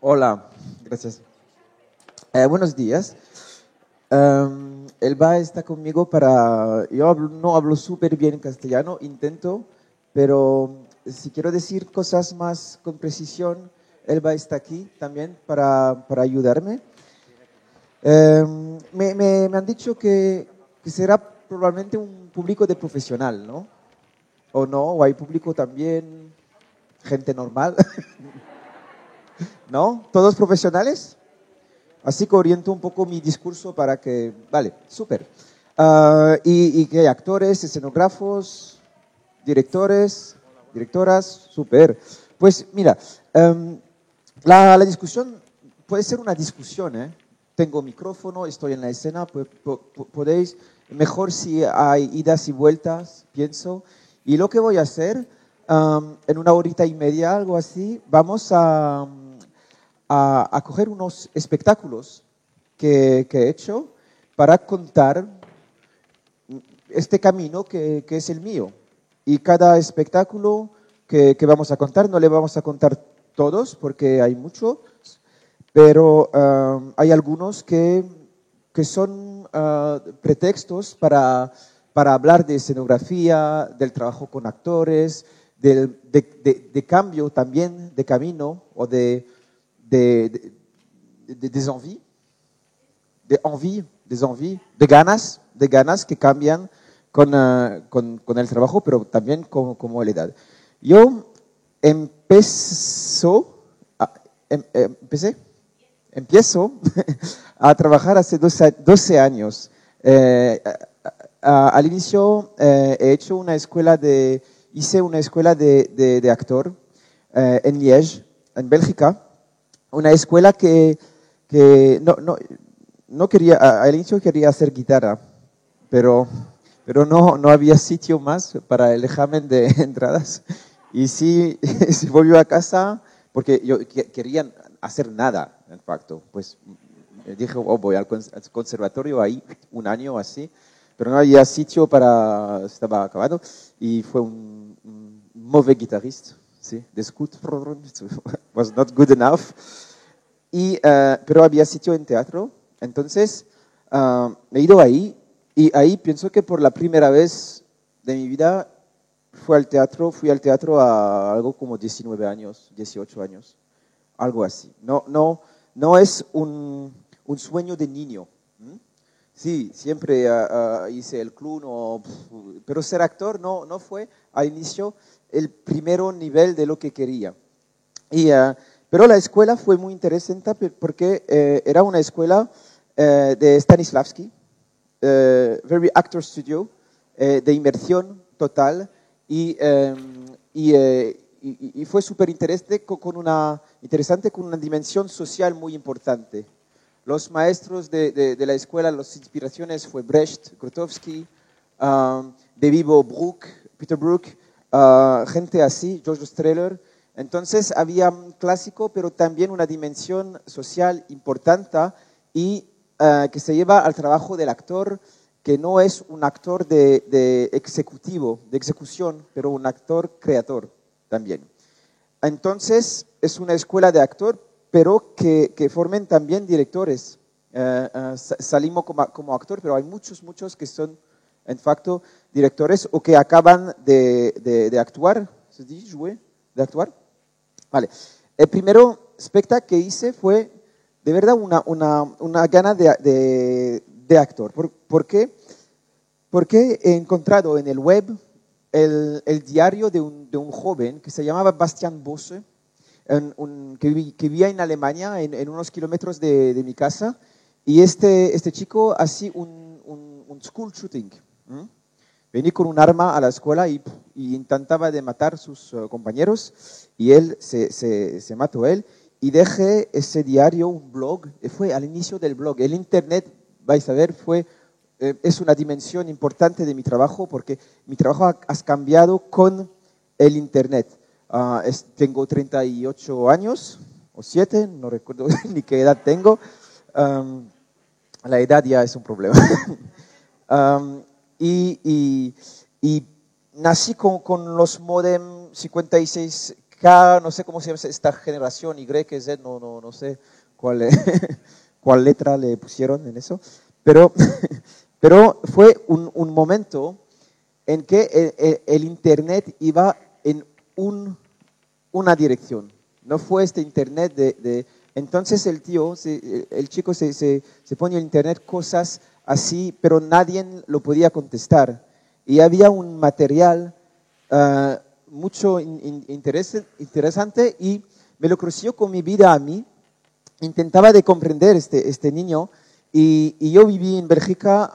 Hola, gracias. Buenos días. Elba está conmigo para... no hablo súper bien castellano, intento, pero si quiero decir cosas más con precisión, Elba está aquí también para ayudarme. Me han dicho que será probablemente un público de profesional, ¿no? ¿O no? ¿O hay público también, gente normal? ¿No? ¿Todos profesionales? Así que oriento un poco mi discurso para que... Vale, súper. Y que hay actores, escenógrafos, directores, directoras, súper. Pues mira, la discusión puede ser una discusión, ¿eh? Tengo micrófono, estoy en la escena, podéis, mejor si hay idas y vueltas, pienso. Y lo que voy a hacer, en una horita y media, algo así, vamos a coger unos espectáculos que he hecho para contar este camino que es el mío. Y cada espectáculo que vamos a contar, no le vamos a contar todos porque hay muchos, pero hay algunos que son pretextos para hablar de escenografía, del trabajo con actores, de cambio también, de camino o des envies, des envies, de ganas que cambian con el trabajo, pero también como la edad. Yo empecé empiezo a trabajar hace 12 años. Al inicio hice una escuela de actor en Liège, en Bélgica. Una escuela que no quería, al inicio quería hacer guitarra, pero no había sitio más para el examen de entradas. Y sí, se volvió a casa porque yo quería hacer nada, en facto. Pues dije, voy al conservatorio ahí un año así, pero no había sitio estaba acabado y fue un mauvais guitarrista, sí, de scoot, was not good enough. Pero había sitio en teatro, entonces me he ido ahí y ahí pienso que por la primera vez de mi vida fui al teatro a algo como 19 años, 18 años, algo así. No es un sueño de niño. Sí, siempre hice el club, pero ser actor no fue al inicio el primer nivel de lo que quería. Pero la escuela fue muy interesante porque era una escuela de Stanislavski, Very Actor Studio, de inmersión total y fue súper interesante con una dimensión social muy importante. Los maestros de la escuela, las inspiraciones fue Brecht, Grotowski, de vivo Peter Brook, gente así, George Strehler. Entonces había un clásico, pero también una dimensión social importante y que se lleva al trabajo del actor, que no es un actor de ejecución, pero un actor creador también. Entonces es una escuela de actor, pero que formen también directores. Salimos como actor, pero hay muchos que son, en facto, directores o que acaban de actuar. ¿Se dice jouer? ¿De actuar? Vale. El primero espectáculo que hice fue de verdad una gana de actor. ¿Por qué? Porque he encontrado en el web el diario de un joven que se llamaba Bastian Bosse, que vivía en Alemania, en unos kilómetros de mi casa, y este chico hacía un school shooting. Venía con un arma a la escuela y intentaba de matar a sus compañeros, y él se mató él, y dejé ese diario, un blog, fue al inicio del blog. El internet, vais a ver, es una dimensión importante de mi trabajo, porque mi trabajo ha cambiado con el internet. Tengo 38 años, o 7, no recuerdo ni qué edad tengo. La edad ya es un problema. Y nací con los modem 56 K, no sé cómo se llama esta generación, Y, Z, no sé cuál, cuál letra le pusieron en eso, pero, pero fue un momento en que el Internet iba en una dirección. No fue este Internet entonces el chico se ponía en Internet cosas así, pero nadie lo podía contestar. Y había un material mucho interesante y me lo crució con mi vida a mí. Intentaba de comprender este niño y yo viví en Bélgica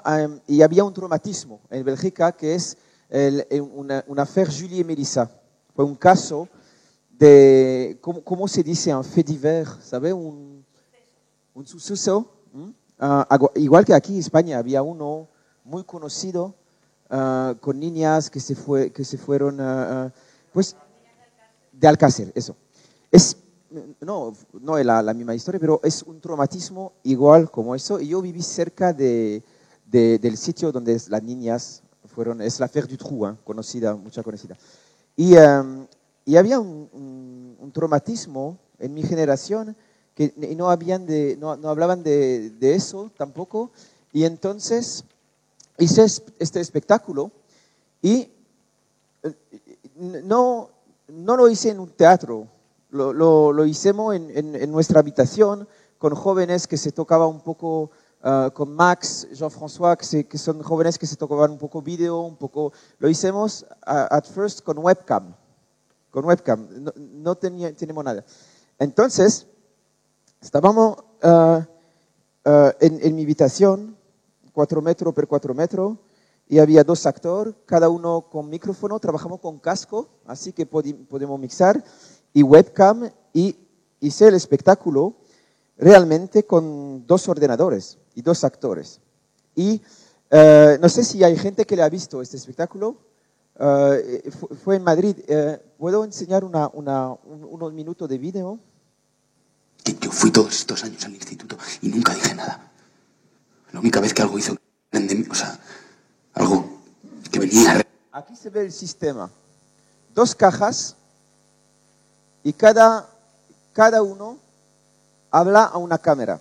y había un traumatismo en Bélgica que es una affaire Julie y Melissa. Fue un caso de, ¿cómo se dice? Un fait divers, ¿sabe? Un suceso. Igual que aquí en España había uno muy conocido con niñas que se fueron, pues, de Alcácer, eso. No es la misma historia, pero es un traumatismo igual como eso. Y yo viví cerca del sitio donde las niñas fueron, es la affaire du Trou, mucha conocida. Y había un traumatismo en mi generación que no hablaban de eso tampoco. Y entonces hice este espectáculo y no lo hice en un teatro, lo hicimos en nuestra habitación con jóvenes que se tocaban un poco, con Max, Jean-François, que son jóvenes que se tocaban un poco vídeo, un poco. Lo hicimos at first con webcam. No teníamos nada. Entonces, estábamos en mi habitación, 4 metros por 4 metros, y había 2 actores, cada uno con micrófono, trabajamos con casco, así que podemos mixar, y webcam, y hice el espectáculo realmente con 2 ordenadores y 2 actores. Y no sé si hay gente que le ha visto este espectáculo. Fue en Madrid. ¿Puedo enseñar unos minutos de vídeo? Yo fui todos estos años al instituto y nunca dije nada. La única vez que algo hizo, o sea, algo que venía. Aquí se ve el sistema. 2 cajas y cada uno habla a una cámara.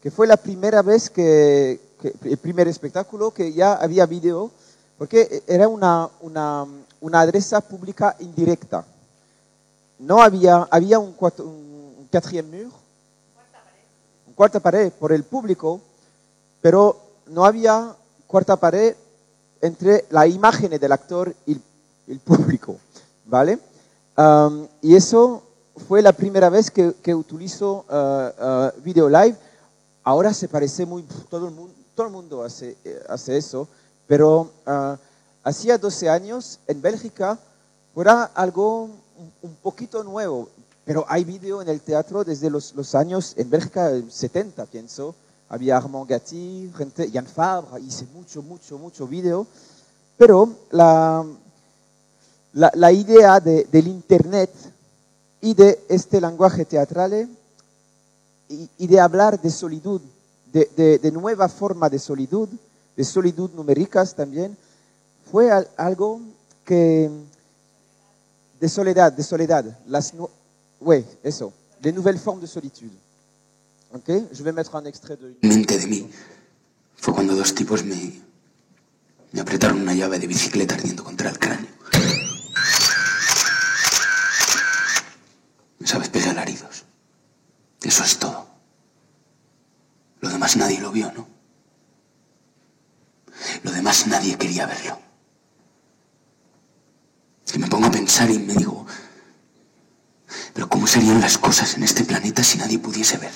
Que fue la primera vez el primer espectáculo que ya había vídeo. Porque era una adresa pública indirecta. No había un quatrième mur, cuarta pared por el público, pero no había cuarta pared entre la imagen del actor y el público, ¿vale? Y eso fue la primera vez que utilizo video live. Ahora se parece muy, todo el mundo hace eso. Pero hacía 12 años en Bélgica era algo un poquito nuevo, pero hay vídeo en el teatro desde los años, en Bélgica 70 pienso, había Armand Gatti, Jan Fabre, hice mucho vídeo, pero la idea del Internet y de este lenguaje teatral y de hablar de solitud, de nueva forma de solitud numéricas también, fue algo que de soledad, eso, de nouvelles formes de solitude. ¿Ok? Je vais mettre un extrait de... Mente de mí fue cuando 2 tipos me apretaron una llave de bicicleta ardiendo contra el cráneo. Me sabes pegar alaridos. Eso es todo. Lo demás nadie lo vio, ¿no? Lo demás nadie quería verlo. Y me pongo a pensar y me digo, pero ¿cómo serían las cosas en este planeta si nadie pudiese ver?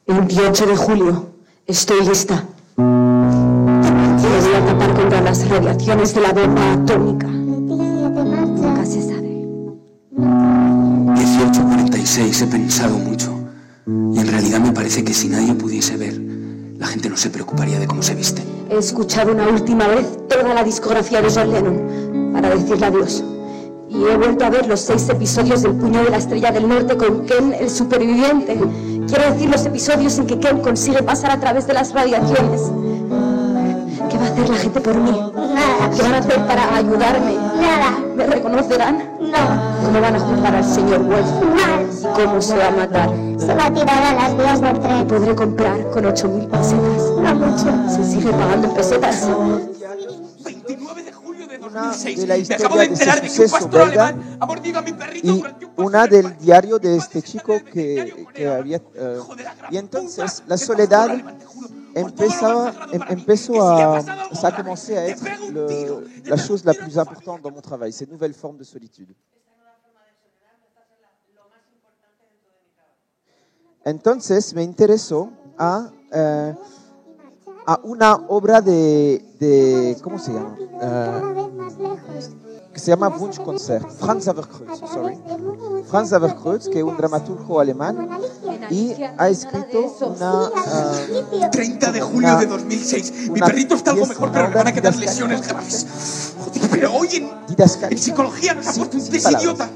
El 28 de julio, estoy lista. Me voy a tapar contra las radiaciones de la bomba atómica. Nunca se sabe. 18:46, he pensado mucho. Y en realidad me parece que si nadie pudiese ver, la gente no se preocuparía de cómo se viste. He escuchado una última vez toda la discografía de John Lennon para decirle adiós. Y he vuelto a ver los 6 episodios del Puño de la Estrella del Norte con Ken, el superviviente. Quiero decir los episodios en que Ken consigue pasar a través de las radiaciones. ¿Qué va a hacer la gente por mí? Nada. ¿Qué van a hacer para ayudarme? Nada. ¿Me reconocerán? No. ¿Cómo van a juzgar al señor Wolf? Mal. ¿Cómo se va a matar? Se va a tirar a las vías del ¿Y tren. podré comprar con 8.000 pesetas? No mucho. ¿Se sigue pagando en pesetas? 29 de julio de Una 2006. de la Me historia acabo de de enterar ese de que un suceso pastor belga alemán ha mordido a mi perrito y durante un paseo una en del España. diario de Mi este padre se chico está de veterinario con que él. había... Hijo de la gran y entonces puta. la Qué soledad pastor alemán, te juro. Por todo lo más sagrado para mí. Que empezó si le ha a... pasado algo Ça a grave, commencé à te être pego un tiro. Te la pego chose un la tiro a plus tu importante familia. dans mon travail, ces nouvelles formes de solitude. Entonces me interesó a una obra de ¿cómo se llama? Cada vez más lejos. Que se llama Wunschkonzert. Franz Xaver-Kreuz, sorry. Franz Xaver-Kreuz, que es un dramaturgo alemán y ha escrito una... 30 de julio de 2006. Mi una perrito está algo pieza, mejor, pero una le van a quedar didascalia. lesiones graves. Joder, pero hoy en Didascalia. psicología nos ha Sin- puesto un sin test palabras. idiota.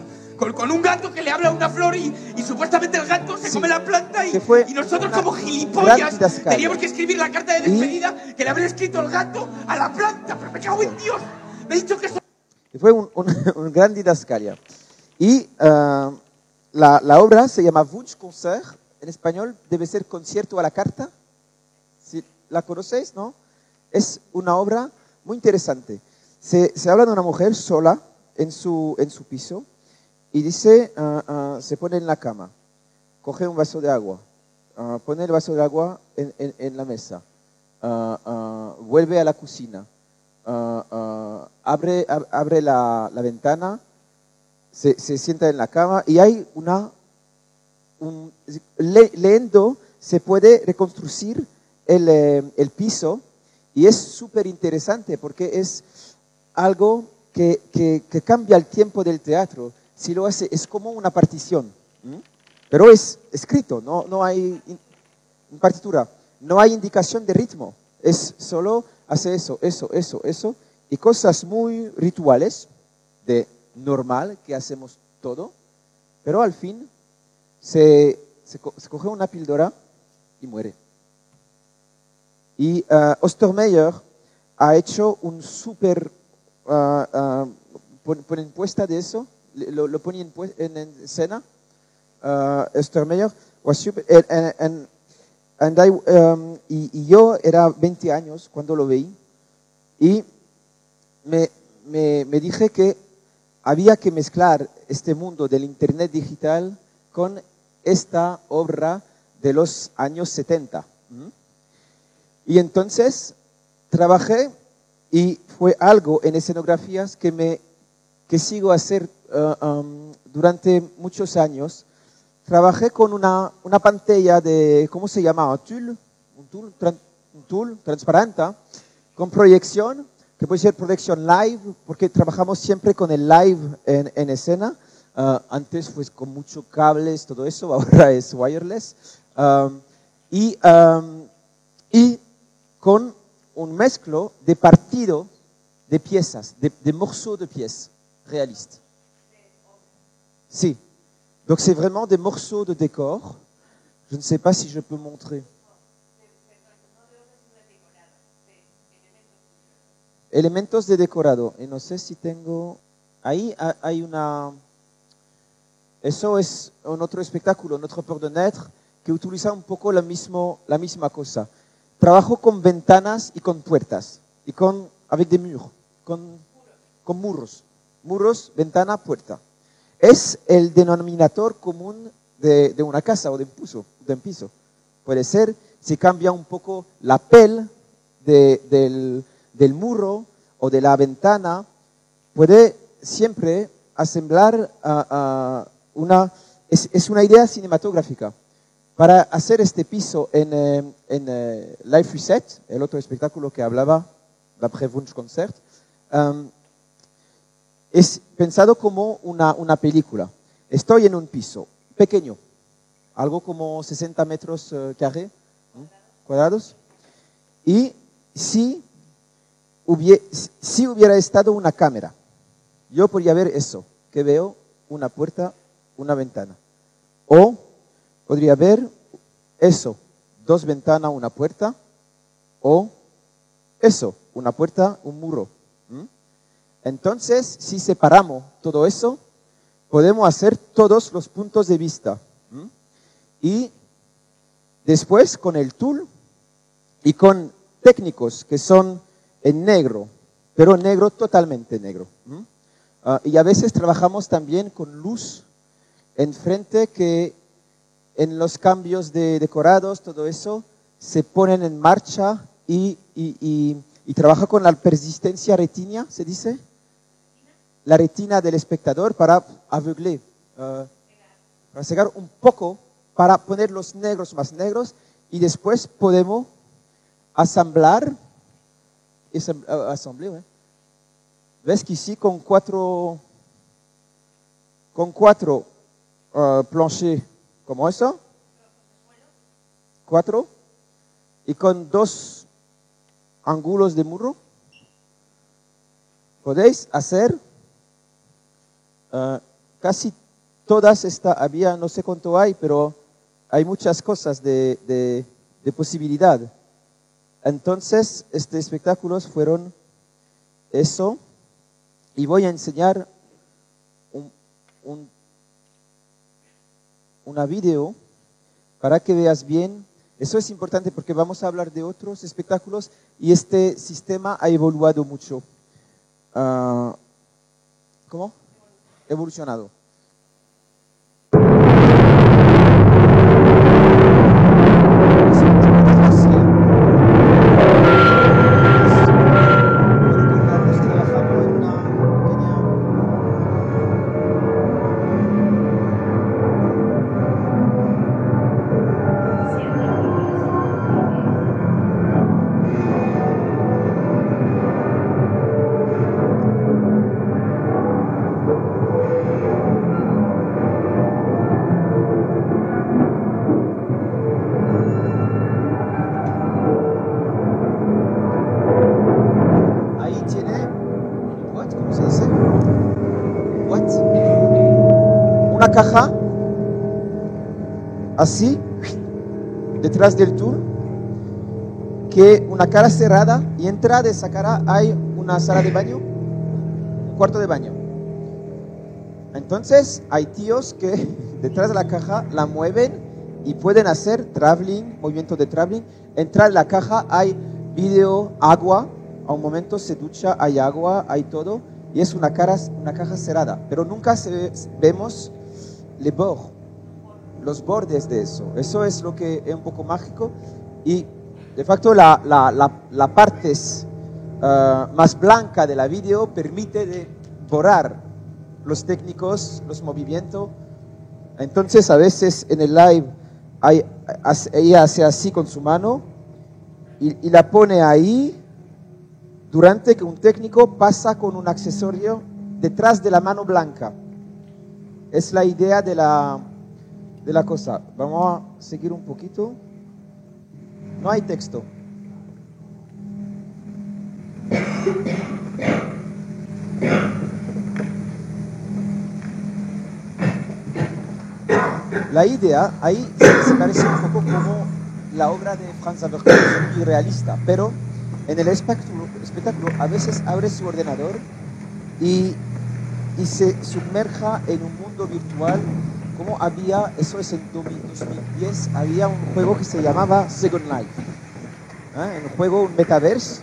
Con un gato que le habla a una flor y supuestamente el gato se Sí. come la planta Que fue y nosotros una como gran gilipollas didascalia. teníamos que escribir la carta de Y- despedida que le habría escrito el gato a la planta. Pero me cago en Dios. Me he dicho que eso... Fue un gran didascalia. Y la obra se llama Wunschkonzert, en español debe ser concierto a la carta. Si la conocéis, ¿no? Es una obra muy interesante. Se habla de una mujer sola en su piso y dice, se pone en la cama, coge un vaso de agua, pone el vaso de agua en la mesa, vuelve a la cocina, abre la ventana, se sienta en la cama y hay leyendo se puede reconstruir el piso y es súper interesante porque es algo que cambia el tiempo del teatro. Si lo hace, es como una partición, pero es escrito, no hay partitura, no hay indicación de ritmo, es solo hace eso, y cosas muy rituales, de normal, que hacemos todo, pero al fin se coge una píldora y muere. Y Ostermeyer ha hecho un súper ponen puesta de eso, lo pone en escena. Ostermeyer was super, y yo era 20 años cuando lo vi y me dije que había que mezclar este mundo del internet digital con esta obra de los años 70. Y entonces trabajé y fue algo en escenografías que sigo a hacer durante muchos años. Trabajé con una pantalla de, ¿cómo se llama? Un tool transparente, con proyección, que puede ser proyección live, porque trabajamos siempre con el live en escena. Antes fue con muchos cables, todo eso, ahora es wireless. Y con un mezclo de partido de piezas, de morceaux de pièces réalistes. Sí. Donc c'est vraiment des morceaux de décor. Je ne sais pas si je peux montrer. Elementos de decorado. Y no sé si tengo... Ahí hay una... Eso es un otro espectáculo, Notre Peur de Naître, que utiliza un poco la misma cosa. Trabajo con ventanas y con puertas. Y avec des murs. Con muros. Muros, ventana, puerta. Es el denominador común de una casa o de un piso. Puede ser, si cambia un poco la piel del muro o de la ventana, puede siempre asemblar es una idea cinematográfica. Para hacer este piso en Life Reset, el otro espectáculo que hablaba, d'après Wunschkonzert, es pensado como una película. Estoy en un piso pequeño, algo como 60 metros cuadrados, y si hubiera estado una cámara, yo podría ver eso, que veo una puerta, una ventana. O podría ver eso, dos ventanas, una puerta, o eso, una puerta, un muro. Entonces, si separamos todo eso, podemos hacer todos los puntos de vista. Y después, con el tool y con técnicos que son en negro, pero negro, totalmente negro. Y a veces trabajamos también con luz enfrente, que en los cambios de decorados, todo eso, se ponen en marcha y trabaja con la persistencia retina, ¿se dice? La retina del espectador para aveugler, para cegar un poco, para poner los negros más negros, y después podemos asamblar, ¿ves que sí? Con cuatro planchers como eso, 4, y con 2 ángulos de muro, podéis hacer casi todas estas, había, no sé cuánto hay, pero hay muchas cosas de posibilidad. Entonces, estos espectáculos fueron eso, y voy a enseñar una video para que veas bien. Eso es importante porque vamos a hablar de otros espectáculos y este sistema ha evolucionado mucho. ¿Cómo? Evolucionado. Una caja así detrás del tour, que una cara cerrada, y entrada de esa cara hay una sala de baño, un cuarto de baño. Entonces hay tíos que detrás de la caja la mueven y pueden hacer traveling, movimiento de traveling. Entrar en la caja, hay vídeo, agua, a un momento se ducha, hay agua, hay todo, y es una caja cerrada, pero nunca vemos les bords, los bordes de eso. Eso es lo que es un poco mágico, y de facto la parte más blanca de la vídeo permite de borrar los técnicos, los movimientos. Entonces a veces en el live ella hace así con su mano y la pone ahí durante que un técnico pasa con un accesorio detrás de la mano blanca. Es la idea de la cosa. Vamos a seguir un poquito. No hay texto. La idea ahí se parece un poco como la obra de Franz Aberkorn, es muy realista, pero en el espectáculo a veces abre su ordenador y se sumerja en un mundo virtual, como había, eso es en 2010, había un juego que se llamaba Second Life. Un juego, un metaverse,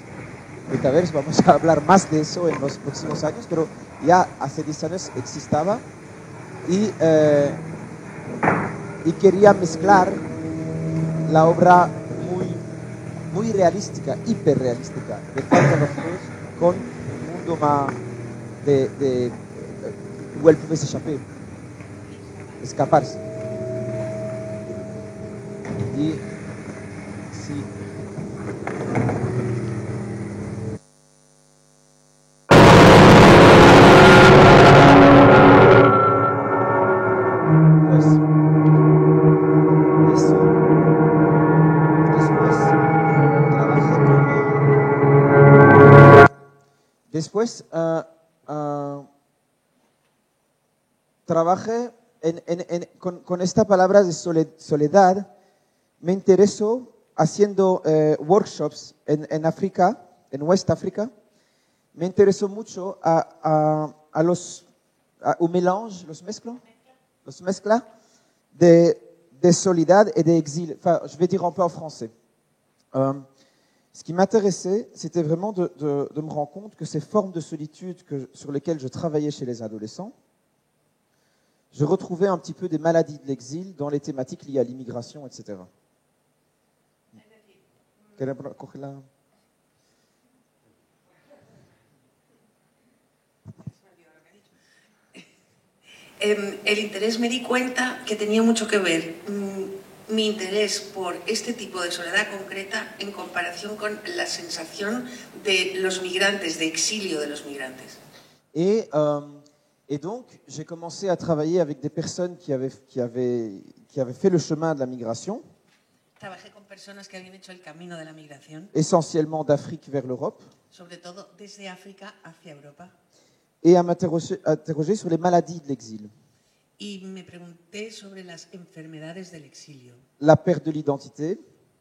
vamos a hablar más de eso en los próximos años, pero ya hace 10 años existaba, y quería mezclar la obra muy realística, hiperrealística de Franz Aberkorn con un mundo más où elle pouvait s'échapper, escaparse. Y sí. Pues eso. Después trabajé con esta palabra de soledad. Me interesó haciendo workshops en África, en West África, me interesó mucho au mélange, los mezcla de soledad et d'exil. Enfin, je vais dire un peu en français. Ce qui m'intéressait, c'était vraiment de me rendre compte que ces formes de solitude sur lesquelles je travaillais chez les adolescents, je retrouvais un petit peu des maladies de l'exil dans les thématiques liées à l'immigration, etc. El interés, me di cuenta que tenía mucho que ver mi interés por este tipo de soledad concreta en comparación con la sensación de los migrantes, de exilio de los migrantes. Et donc, j'ai commencé à travailler avec des personnes qui avaient fait le chemin de la migration, Trabajé con personas que habían hecho el camino de la migración, essentiellement d'Afrique vers l'Europe, sobre todo desde África hacia Europa, et à m'interroger sur les maladies de l'exil. y me pregunté sobre las enfermedades del exilio, La perte de l'identité,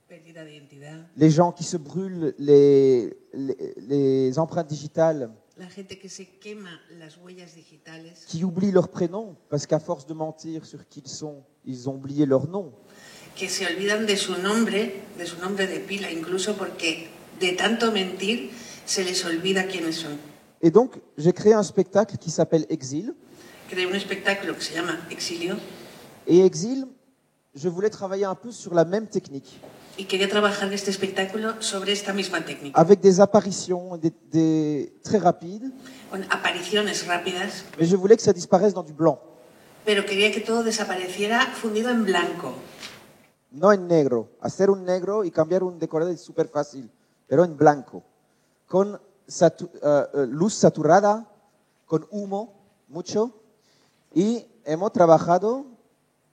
pérdida de identidad, les gens qui se brûlent les empreintes digitales, la gente que se quema las huellas digitales, qui oublient leur prénom, parce qu'à force de mentir sur qui ils sont, ils ont oublié leur nom. que se olvidan de su nombre de pila, incluso porque de tanto mentir se les olvida quiénes son. Et donc, j'ai créé un spectacle qui s'appelle Exil. Creé un espectáculo que se llama Exilio Et Exil, je voulais travailler un peu sur la même technique, y quería trabajar este espectáculo sobre esta misma técnica, avec des apparitions très rapides, con apariciones rápidas, mais je voulais que ça disparaisse dans du blanc, pero quería que todo desapareciera fundido en blanco. no en negro. Hacer un negro y cambiar un decorado es súper fácil, pero en blanco, con luz saturada, con humo, mucho, y hemos trabajado,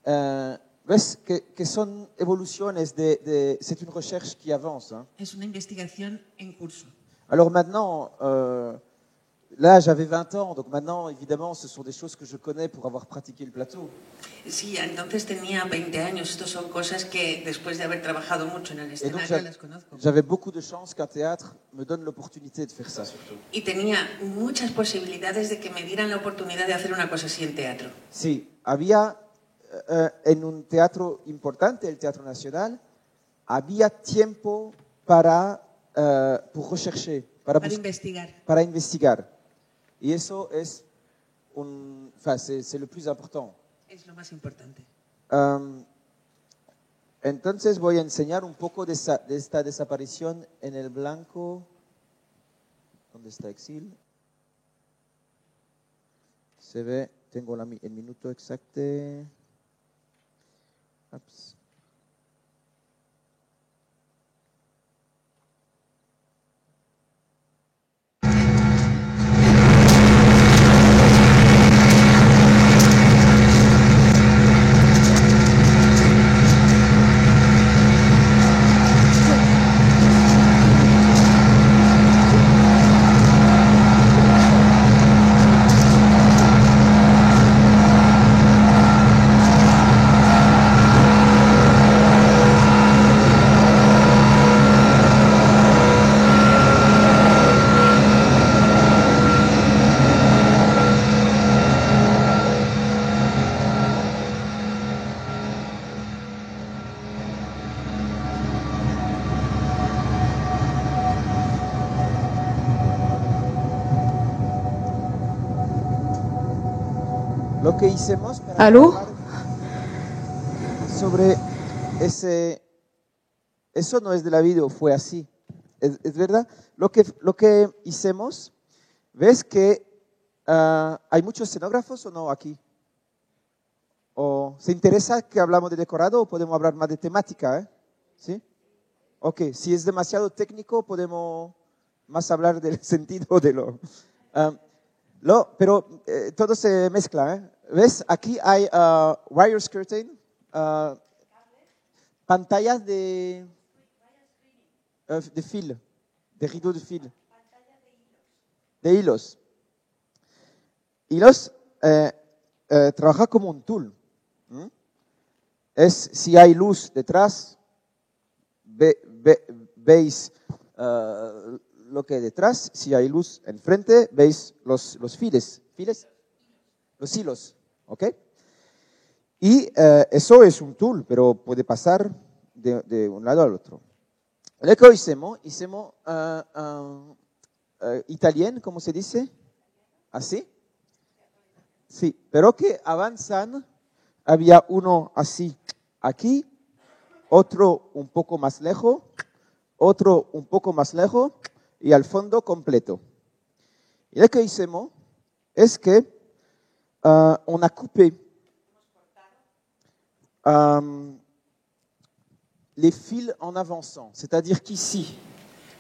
ves que son evoluciones c'est une recherche qui avance. Hein. Es una investigación en curso. Alors maintenant, là j'avais 20 ans, donc maintenant évidemment ce sont des choses que je connais pour avoir pratiqué le plateau. Sí, entonces tenía 20 años. Estos son cosas que después de haber trabajado mucho en el Et donc escenario las conozco. j'avais beaucoup de chance qu'un théâtre me donne l'opportunité de faire ça surtout. Y tenía muchas posibilidades de que me dieran la oportunidad de hacer una cosa así en teatro. Sí, había en un teatro importante, el Teatro Nacional, había tiempo pour rechercher, Para investigar. para investigar. Y eso es c'est le plus important. Es lo más importante. Entonces voy a enseñar un poco de esta desaparición en el blanco. ¿Dónde está Exil? Se ve, tengo el minuto exacto. Ups. Lo que hicimos para ¿Aló? sobre eso no es de la video, fue así. Es verdad. Lo que hicimos, ves que hay muchos escenógrafos o no aquí. ¿O se interesa que hablamos de decorado o podemos hablar más de temática? ¿Sí? Ok, si es demasiado técnico podemos más hablar del sentido de pero todo se mezcla. ¿Ves? Aquí hay wire skirting, pantallas de fil, de rideaux de fil, de hilos. Hilos trabaja como un tool. Es si hay luz detrás, veis lo que hay detrás. Si hay luz enfrente, veis los files, los hilos, ¿ok? Y eso es un tool, pero puede pasar de un lado al otro. Lo que hicimos italien, ¿cómo se dice? ¿Así? Sí, pero que avanzan, había uno así aquí, otro un poco más lejos, otro un poco más lejos y al fondo completo. Y lo que hicimos es que on a coupé les fils en avançant, c'est-à-dire qu'ici,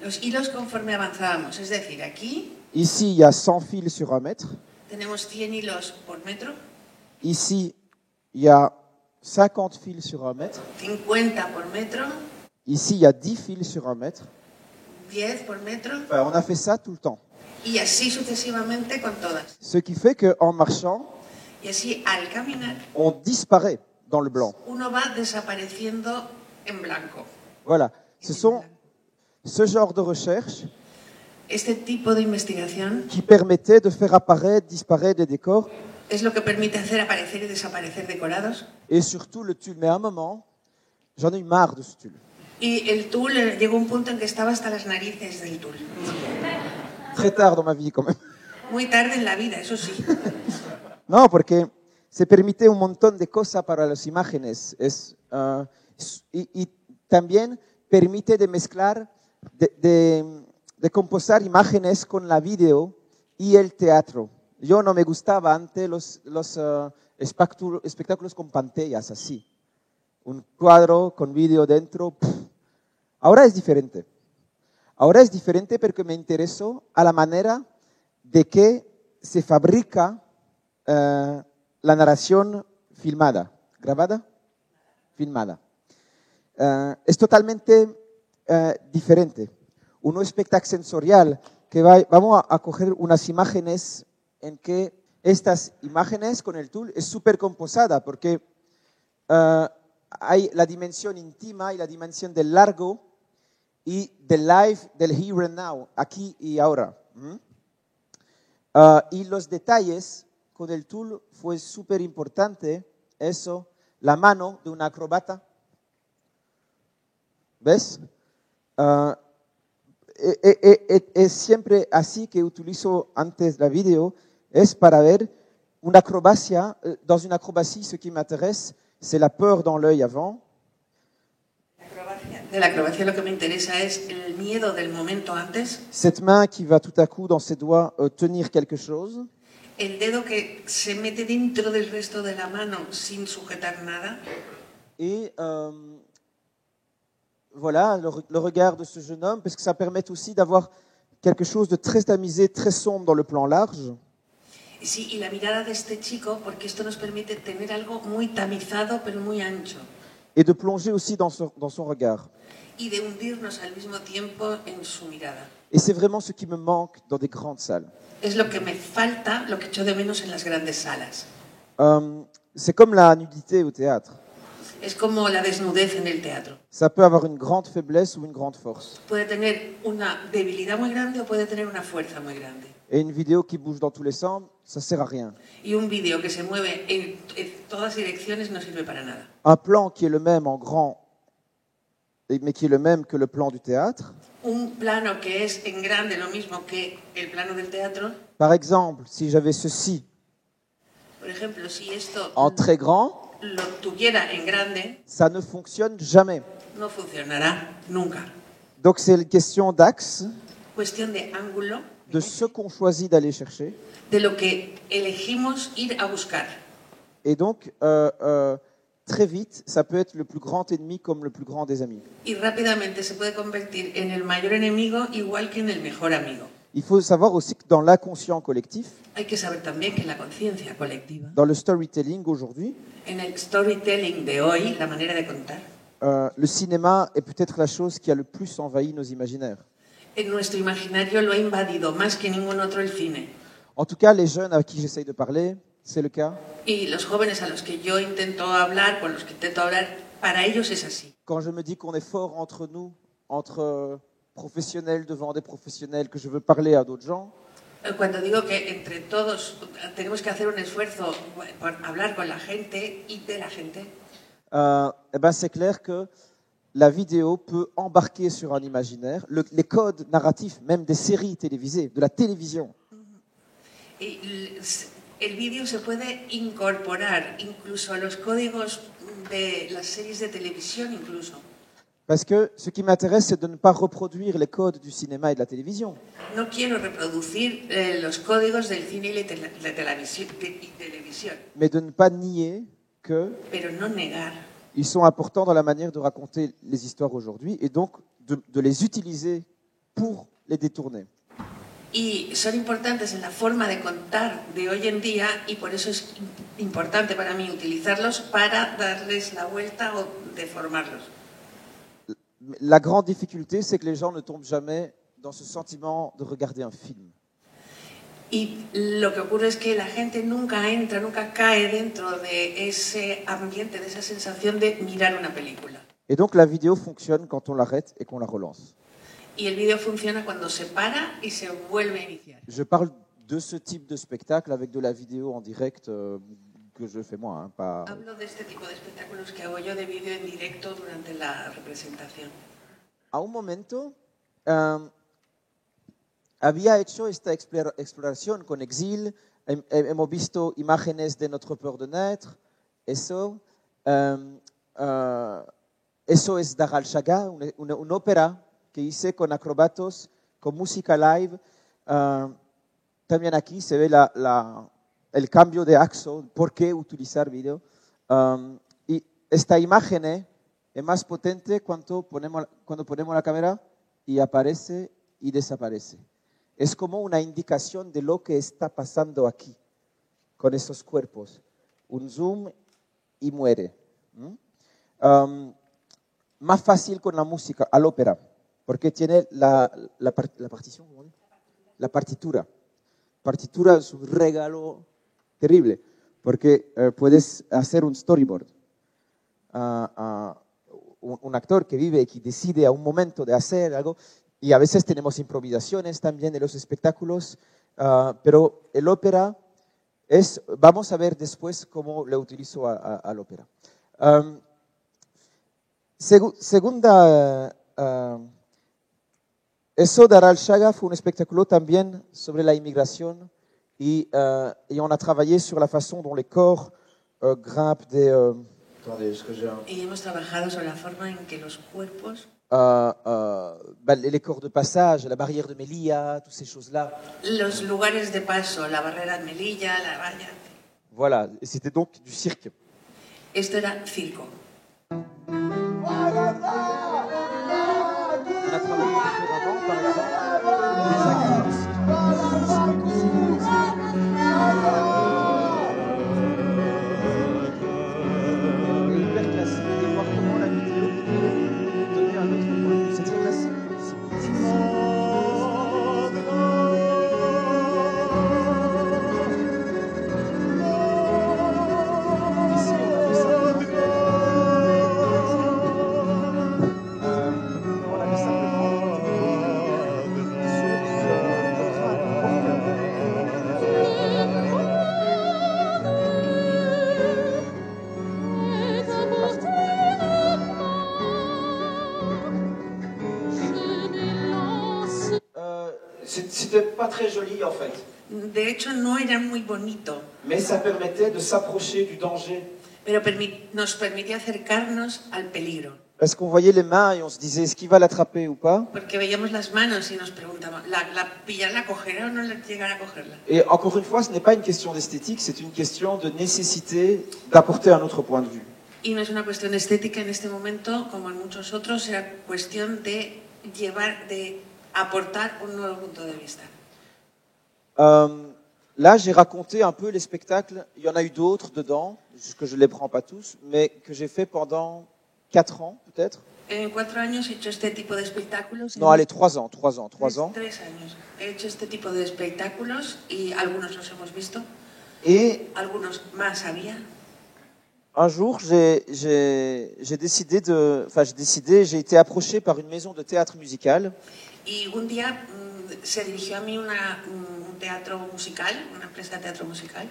Los hilos conforme avanzábamos, es decir, aquí ici il y a 100 fils sur 1 mètre, tenemos 100 hilos por metro, ici il y a 50 fils sur 1 mètre, 50 por metro, ici il y a 10 fils sur 1 mètre. 10 por metro, Enfin, on a fait ça tout le temps. y así sucesivamente con todas. Ce qui fait qu'en marchant, Y así al caminar on disparaît dans le blanc. uno va desapareciendo en blanco. Voilà. Ce sont ce genre de recherche Este tipo de investigación qui permettait de faire apparaître, disparaître des décors es lo que permite hacer aparecer y desaparecer decorados. et surtout le tulle. Mais à un moment, j'en ai eu marre de ce tulle. Y el tul llegó a un punto en que estaba hasta las narices del tul. Très tard dans ma vie quand même. Muy tarde en la vida, eso sí. No, porque se permite un montón de cosas para las imágenes. Y también permite de mezclar, de composar imágenes con la video y el teatro. Yo no me gustaba antes los espectáculos con pantallas así. Un cuadro con vídeo dentro. Ahora es diferente. Ahora es diferente porque me interesó a la manera de que se fabrica la narración filmada. ¿Grabada? Filmada. Es totalmente diferente. Un espectáculo sensorial que vamos a coger unas imágenes en que estas imágenes con el tool es súper composada porque hay la dimensión íntima y la dimensión del largo y del live, del here and now, aquí y ahora. Y los detalles con el tool fue súper importante, eso, la mano de un acrobata, ¿ves? Es siempre así que utilizo antes la video, es para ver una acrobacia. Dans une acrobatie, ce qui m'intéresse, c'est la peur dans l'œil avant. De la acrobacia lo que me interesa es el miedo del momento antes, Cette main qui va tout à coup dans ses doigts tenir quelque chose. el dedo que se mete dentro del resto de la mano sin sujetar nada. Et voilà, le regard de ce jeune homme, parce que ça permet aussi d'avoir quelque chose de très tamisé, très sombre dans le plan large. Sí, y la mirada de este chico, porque esto nos permite tener algo muy tamizado pero muy ancho. Et de plonger aussi dans son regard. Y de hundirnos al mismo tiempo en su mirada. Et c'est vraiment ce qui me manque dans des grandes salles. Es lo que me falta, lo que echo de menos en las grandes salas. C'est comme la nudité au théâtre. Es como la desnudez en el teatro. Ça peut avoir une grande faiblesse ou une grande force. Puede tener una debilidad muy grande o puede tener una fuerza muy grande. Et une vidéo qui bouge dans tous les sens, ça sert à rien. Y un vídeo que se mueve en todas direcciones no sirve para nada. Un plan qui est le même en grand, mais qui est le même que le plan du théâtre. Un plano que es en grande lo mismo que el plano del teatro. Par exemple, si j'avais ceci Por ejemplo, si esto en très grand, lo tuviera en grande, ça ne fonctionne jamais. no funcionará nunca. Donc c'est une question d'axe, Cuestión de ángulo, de ce qu'on choisit d'aller chercher. de lo que elegimos ir a buscar. Et donc, très vite, ça peut être le plus grand ennemi comme le plus grand des amis. Y rápidamente se puede convertir en el mayor enemigo igual que en el mejor amigo. Il faut savoir aussi que dans l'inconscient collectif, Hay que saber también que en la conciencia colectiva, dans le storytelling aujourd'hui, en el storytelling de hoy, la manera de contar, le cinéma est peut-être la chose qui a le plus envahi nos imaginaires. en nuestro imaginario lo ha invadido más que ningún otro el cine. En tout cas, les jeunes à qui j'essaye de parler, c'est le cas. Y los jóvenes a los que yo intento hablar, con los que intento hablar, para ellos es así. Quand je me dis qu'on est fort entre nous, entre professionnels devant des professionnels, que je veux parler à d'autres gens. Cuando digo que entre todos tenemos que hacer un esfuerzo por hablar con la gente y de la gente, Eh ben c'est clair que la vidéo peut embarquer sur un imaginaire, les codes narratifs, même des séries télévisées, de la télévision. y el vídeo se puede incorporar incluso a los códigos de las series de televisión incluso. Parce que ce qui m'intéresse, c'est de ne pas reproduire les codes du cinéma et de la télévision, No quiero reproducir los códigos del cine y la televisión, mais de ne pas nier qu'ils pero no negar sont importants dans la manière de raconter les histoires aujourd'hui et donc de les utiliser pour les détourner. y son importantes en la forma de contar de hoy en día y por eso es importante para mí utilizarlos para darles la vuelta o deformarlos. La grande difficulté, c'est que les gens ne tombent jamais dans ce sentiment de regarder un film. Y lo que ocurre es que la gente nunca entra, nunca cae dentro de ese ambiente, de esa sensación de mirar una película. Et donc la vidéo fonctionne quand on l'arrête et qu'on la relance. Y el vídeo funciona cuando se para y se vuelve a iniciar. Je parle de ce type de spectacle avec de la vidéo en direct que je fais moi, hein, pas... Hablo de este tipo de espectáculos que hago yo de vídeo en directo durante la representación. A un momento había hecho esta exploración con Exil, hemos visto imágenes de Notre peur de naître, eso es Daral Chaga, una ópera que hice con acrobatos, con música live. También aquí se ve el cambio de axo, por qué utilizar video. Y esta imagen es más potente cuando ponemos la cámara y aparece y desaparece. Es como una indicación de lo que está pasando aquí con esos cuerpos. Un zoom y muere. Más fácil con la música, al ópera, porque tiene la partición, ¿cómo dice? La partitura. Partitura es un regalo terrible, porque puedes hacer un storyboard. Un actor que vive y que decide a un momento de hacer algo, y a veces tenemos improvisaciones también en los espectáculos, pero el ópera vamos a ver después cómo lo utilizo al ópera. Segunda, eso de Daral Chaga fue un espectáculo también sobre la inmigración y on a travaillé sur la façon dont les corps grimpent des... attendez, est-ce que j'ai un... Y hemos trabajado sobre la forma en que los cuerpos, les corps de passage, la barrière de Melilla, toutes ces choses-là. los lugares de paso, la barrera de Melilla, la valla. Voilà, et c'était donc du cirque. Esto era circo. On a travaillé différemment, par exemple, les acteurs de cirque aussi. Et hyper classique, et voir comment la vidéo peut donner un autre point de vue. C'est très classique. Ici, on a fait simplement... on a fait simplement... C'était pas très joli en fait, De hecho, no era muy bonito, mais ça permettait de s'approcher du danger. pero nos permitía acercarnos al peligro. Parce qu'on voyait les mains et on se disait est-ce qu'il va l'attraper ou pas. Porque veíamos las manos y nos preguntábamos, ¿la cogerá o no llegará a cogerla? Et encore une fois, ce n'est pas une question d'esthétique, c'est une question de nécessité d'apporter un autre point de vue. Y no es una cuestión estética en este momento, como en muchos otros, era cuestión de aportar un nuevo punto de vista. Là, j'ai raconté un peu les spectacles. Il y en a eu d'autres dedans, que je ne les prends pas tous, mais que j'ai fait pendant 4 ans, peut-être. En 4 años he hecho este tipo de espectáculos. Non, allez, 3 ans. 3 ans. 3 años. He hecho este tipo de espectáculos y algunos los hemos visto. Et Algunos más había. un jour, j'ai été approché par une maison de théâtre musical. Y un día se dirigió a mí un teatro musical, una empresa de teatro musical.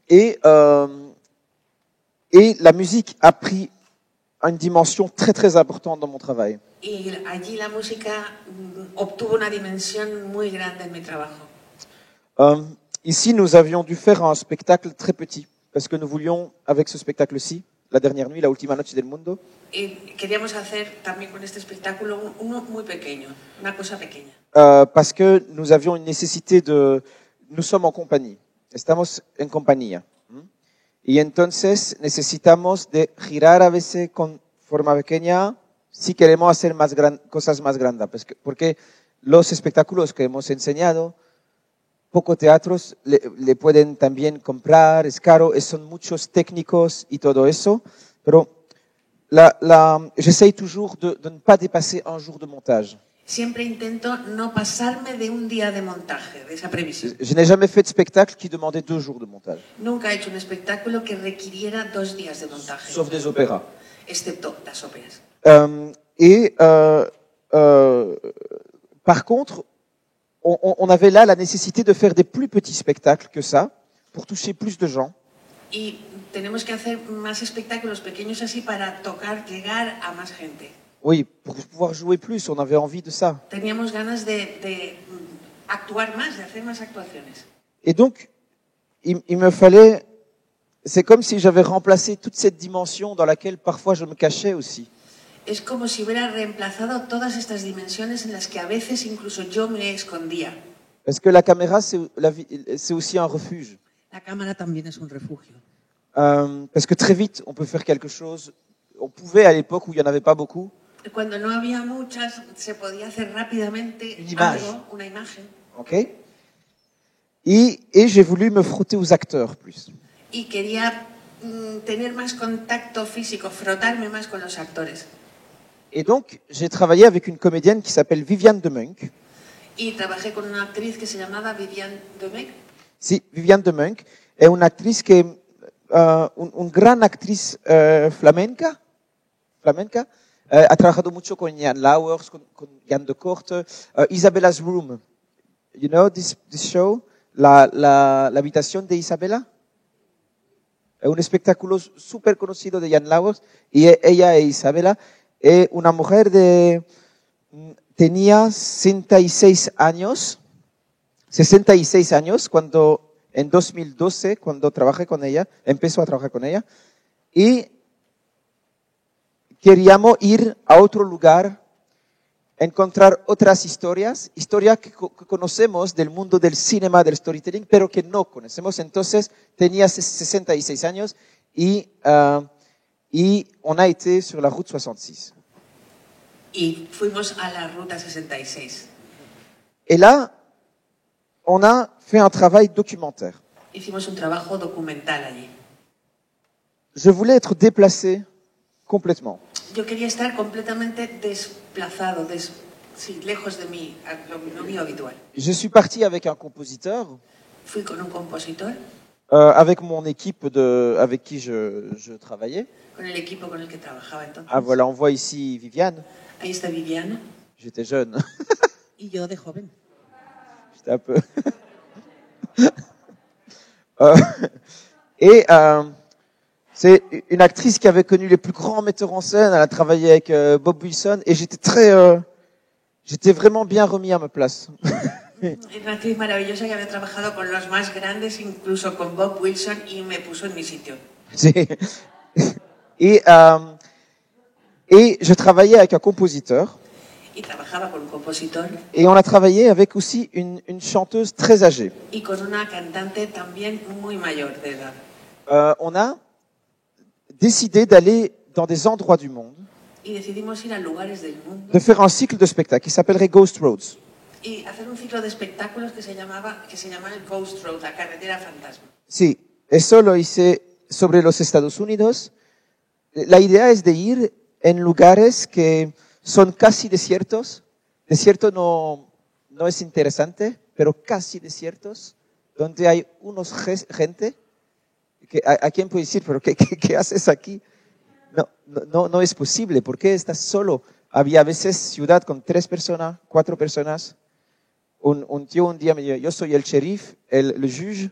Et la musique a pris une dimension très très importante dans mon travail. Y allí la música obtuvo una dimensión muy grande en mi trabajo. Ici, nous avions dû faire un spectacle très petit, parce que nous voulions, avec ce spectacle-ci, La dernière nuit, La última noche del mundo, Y queríamos hacer también con este espectáculo uno muy pequeño, una cosa pequeña. parce que nous avions une nécessité de... Nous sommes en compañía, estamos en compañía. Y entonces necesitamos de girar a veces con forma pequeña si queremos hacer cosas más grandes, porque los espectáculos que hemos enseñado, pocos teatros le pueden también comprar, es caro, son muchos técnicos y todo eso, pero j'essaye toujours de ne pas dépasser un jour de montage. Siempre intento no pasarme de un día de montaje, de esa previsión. Je n'ai jamais fait de spectacle qui demandait 2 jours de montage, Nunca he hecho un espectáculo que requiriera 2 días de montaje, sauf des opéras. excepto las óperas. Par contre, on avait là la nécessité de faire des plus petits spectacles que ça, pour toucher plus de gens. Y tenemos que hacer más espectáculos pequeños así para tocar, llegar a más gente. Oui, pour pouvoir jouer plus, on avait envie de ça. Teníamos ganas de actuar más, de hacer más actuaciones. Et donc, il me fallait... C'est comme si j'avais remplacé toute cette dimension dans laquelle parfois je me cachais aussi. Es como si hubiera reemplazado todas estas dimensiones en las que a veces incluso yo me escondía. Parce que la caméra, c'est aussi un refuge. La cámara también es un refugio. Parce que très vite, on peut faire quelque chose. On pouvait à l'époque où il n'y en avait pas beaucoup. Cuando no había muchas, se podía hacer rápidamente Une image. algo, una imagen. Ok. Et j'ai voulu me frotter aux acteurs plus. Y quería tener más contacto físico, frotarme más con los actores. Et donc, j'ai travaillé avec une comédienne qui s'appelle Viviane de Munck. Y trabajé con una actriz que se llamaba Viviane Domecq. Si, Viviane de Munck è un'attrice che una gran actriz flamenca. Ha trabajado mucho con Jan Lauwers, con Jan de Korte. Isabella's Room. You know this show? La habitación de Isabella. Es un espectáculo súper conocido de Jan Lauwers. Y ella es Isabella. Es una mujer tenía 66 años cuando, en 2012, cuando trabajé con ella, empezó a trabajar con ella. Y queríamos ir a otro lugar, encontrar otras historias que conocemos del mundo del cinema, del storytelling, pero que no conocemos. Entonces tenía 66 años y on a été sur la route 66. Y fuimos a la ruta 66. Et là, on a fait un travail documentaire. Hicimos un trabajo documental allí. Je voulais être déplacé complètement. Yo quería estar completamente desplazado, lejos de mí, lo mío habitual. Je suis parti avec un compositeur, Fui con un compositor, avec mon équipe avec qui je travaillais. con el equipo con el que trabajaba entonces. Ah voilà, on voit ici Viviane. Ahí está Viviana. J'étais jeune. Y yo de joven. J'étais un peu. C'est une actrice qui avait connu les plus grands metteurs en scène. Elle a travaillé avec Bob Wilson et j'étais vraiment bien remis à ma place. Una actriz maravillosa que había trabajado con los más grandes, incluso con Bob Wilson, y me puso en mi sitio. Et je travaillais avec un compositeur. Y trabajaba con un compositor. Et on a travaillé avec aussi une chanteuse très âgée. Y con una cantante también muy mayor de edad. On a décidé d'aller dans des endroits du monde, Y decidimos ir a lugares del mundo de faire un cycle de spectacle qui s'appellerait Ghost Roads. y hacer un ciclo de espectáculos que se llama el Ghost Road, la carretera fantasma. Sí, eso lo hice sobre los Estados Unidos. La idea es de ir en lugares que son casi desiertos. Desierto no es interesante, pero casi desiertos, donde hay gente que a quien puede decir, pero ¿qué haces aquí? No es posible. ¿Por qué estás solo? había a veces ciudad con 3 personas, 4 personas. Un tío un día me dijo, yo soy el sheriff, el juge,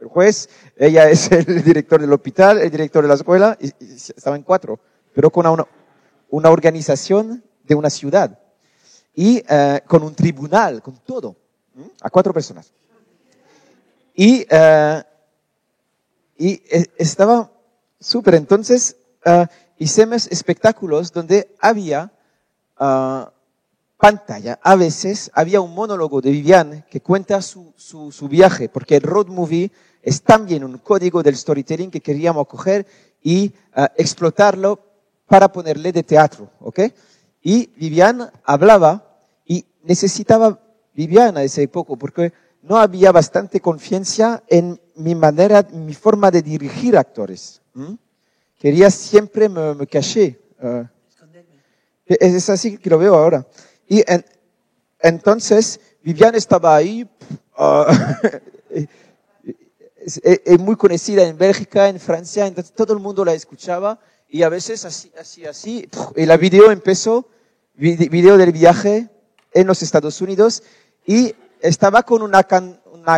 el juez, ella es el director del hospital, el director de la escuela, y estaban 4, pero con una organización de una ciudad. Y con un tribunal, con todo, a 4 personas. Y estaba súper. Entonces, hicimos espectáculos donde había pantalla. A veces había un monólogo de Viviane que cuenta su viaje, porque el road movie es también un código del storytelling que queríamos coger y explotarlo para ponerle de teatro, ¿ok? Y Viviane hablaba y necesitaba Viviane a ese época porque no había bastante confianza en mi manera, mi forma de dirigir actores. Quería siempre me caché. Es así que lo veo ahora. Y entonces Viviane estaba ahí, es muy conocida en Bélgica, en Francia, entonces todo el mundo la escuchaba y a veces así, y la video empezó, video del viaje en los Estados Unidos y estaba con una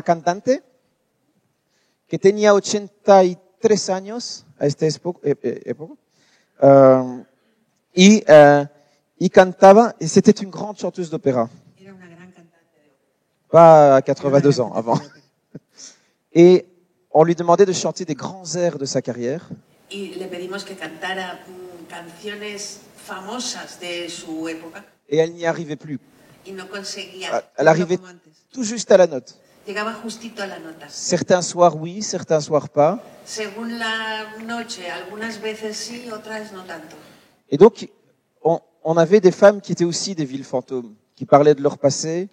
cantante que tenía 83 años a esta época y cantaba, et c'était une grande chanteuse d'opéra. Era una gran cantante de ópera. Pas 82 ans avant. Et on lui demandait de chanter des grands airs de sa carrière. Y le pedimos que cantara canciones famosas de su época. Et elle n'y arrivait plus. Y no conseguía. Elle arrivait como antes. tout juste à la note. Llegaba justito a la nota. Certains soirs oui, certains soirs pas. Según la noche, algunas veces sí, otras no tanto. Et donc, on avait des femmes qui étaient aussi des villes fantômes, qui parlaient de leur passé.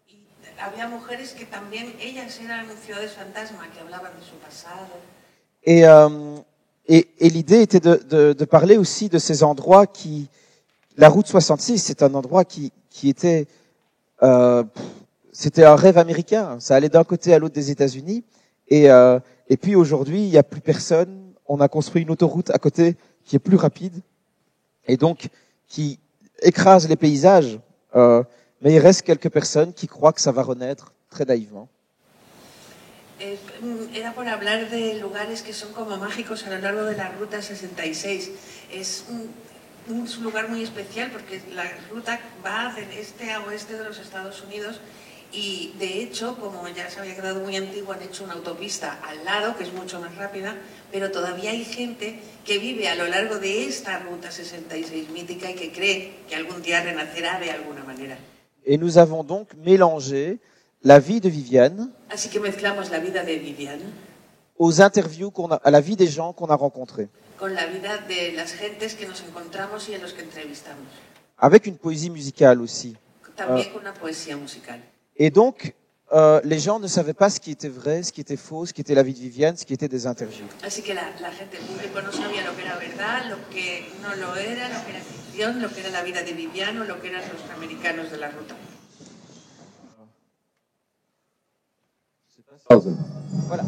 Y había mujeres que también, ellas eran ciudades fantasma, que hablaban de su pasado. Et l'idée était de parler aussi de ces endroits qui... La route 66, c'est un endroit qui était... c'était un rêve américain. Ça allait d'un côté à l'autre des États-Unis. Et puis aujourd'hui, il n'y a plus personne. On a construit une autoroute à côté qui est plus rapide. Et donc, qui écrase les paysages. Mais il reste quelques personnes qui croient que ça va renaître très naïvement. Era por hablar de lugares que son como mágicos a lo largo de la Ruta 66. Es un lugar muy especial porque la ruta va del este a oeste de los Estados Unidos y de hecho, como ya se había quedado muy antiguo, han hecho una autopista al lado que es mucho más rápida, pero todavía hay gente que vive a lo largo de esta Ruta 66 mítica y que cree que algún día renacerá de alguna manera. Et nous avons donc mélangé la vie de Viviane Así que mezclamos la vida de Viviane aux interviews à la vie des gens qu'on a rencontrés, con la vida de las gentes que nos encontramos y en los que entrevistamos. avec une poésie musicale aussi. También con una poesía musical. Et donc, les gens ne savaient pas ce qui était vrai, ce qui était faux, ce qui était la vie de Viviane, ce qui était des interviews. Así que la gente, el público no sabía lo que era verdad, lo que no lo era, lo que era ficción, lo que era la vida de Viviane o lo que eran los americanos de la ruta. Voilà.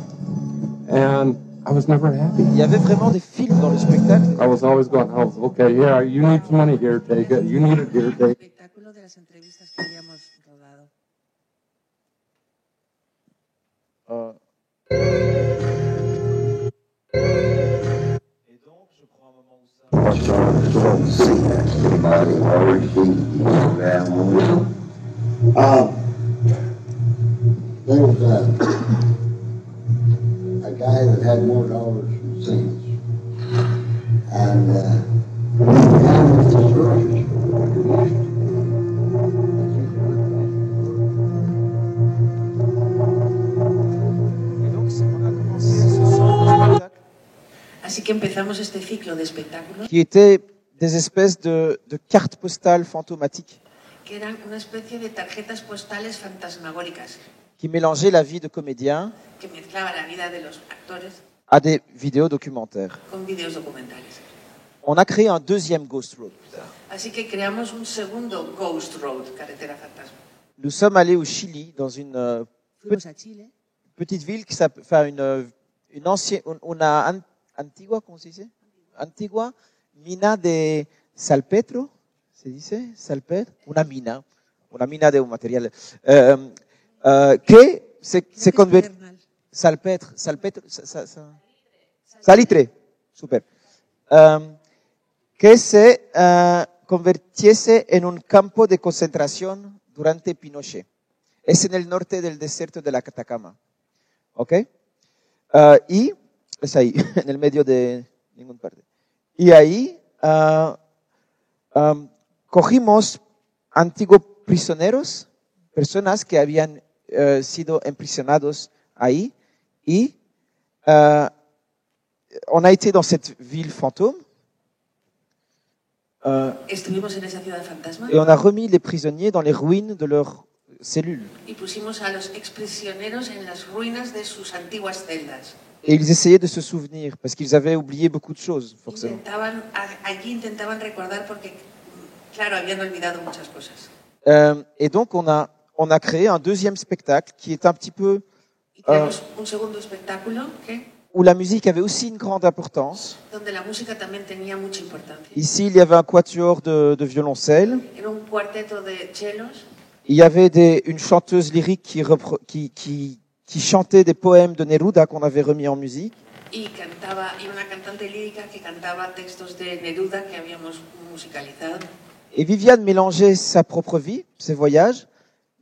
And I was never happy. Il y avait vraiment des films dans le spectacle. I was always going, okay, yeah, you need some money here, take it. You need it here, take it. Espectáculo de las entrevistas que habíamos rodado. Et donc, je prends un moment où ça... There was a guy that had more dollars than sense. And he had with his grocery store. Así que empezamos este ciclo de espectáculos qui étaient des espèces de cartes postales fantomatiques que eran una especie de tarjetas postales fantasmagóricas qui mélangeaient la vie de comédiens que mezclaba la vida de los actores à des vidéos documentaires. con vídeos documentales. On a créé un deuxième Ghost Road. Así que creamos un segundo Ghost Road, carretera fantasma. Nous sommes allés au Chili, dans une Fuimos a Chile, petite ville qui s'appelle, enfin une ancienne, Antigua, comment se dice? Antigua, mina de salpetro, se dice? Salpêtre? Una mina de un material. Que se convierte... Salpêtre, salitre, super. Que se convirtiese en un campo de concentración durante Pinochet. Es en el norte del desierto de la Atacama. ¿Ok? Y es ahí, en el medio de ninguna parte. Y ahí cogimos antiguos prisioneros, personas que habían sido emprisionados ahí, y on a été dans cette ville fantôme. Estuvimos en esa ciudad fantasma. Et on a remis les prisonniers dans les ruines de leurs cellules. Y pusimos a los exprisioneros en las ruinas de sus antiguas celdas. Et ils essayaient de se souvenir, parce qu'ils avaient oublié beaucoup de choses, forcément. Allí intentaban recordar porque, claro, habían olvidado muchas cosas. Et donc, on a créé un deuxième spectacle qui est un petit peu... Y creamos un segundo espectáculo où la musique avait aussi une grande importance. Donde la música también tenía mucha importancia. Ici, il y avait un quatuor de violoncelle. Era un cuarteto de cellos. Il y avait une chanteuse lyrique qui chantait des poèmes de Neruda qu'on avait remis en musique. Y una cantante lírica que cantaba textos de Neruda que habíamos musicalizado. Et Viviane mélangeait sa propre vie, ses voyages,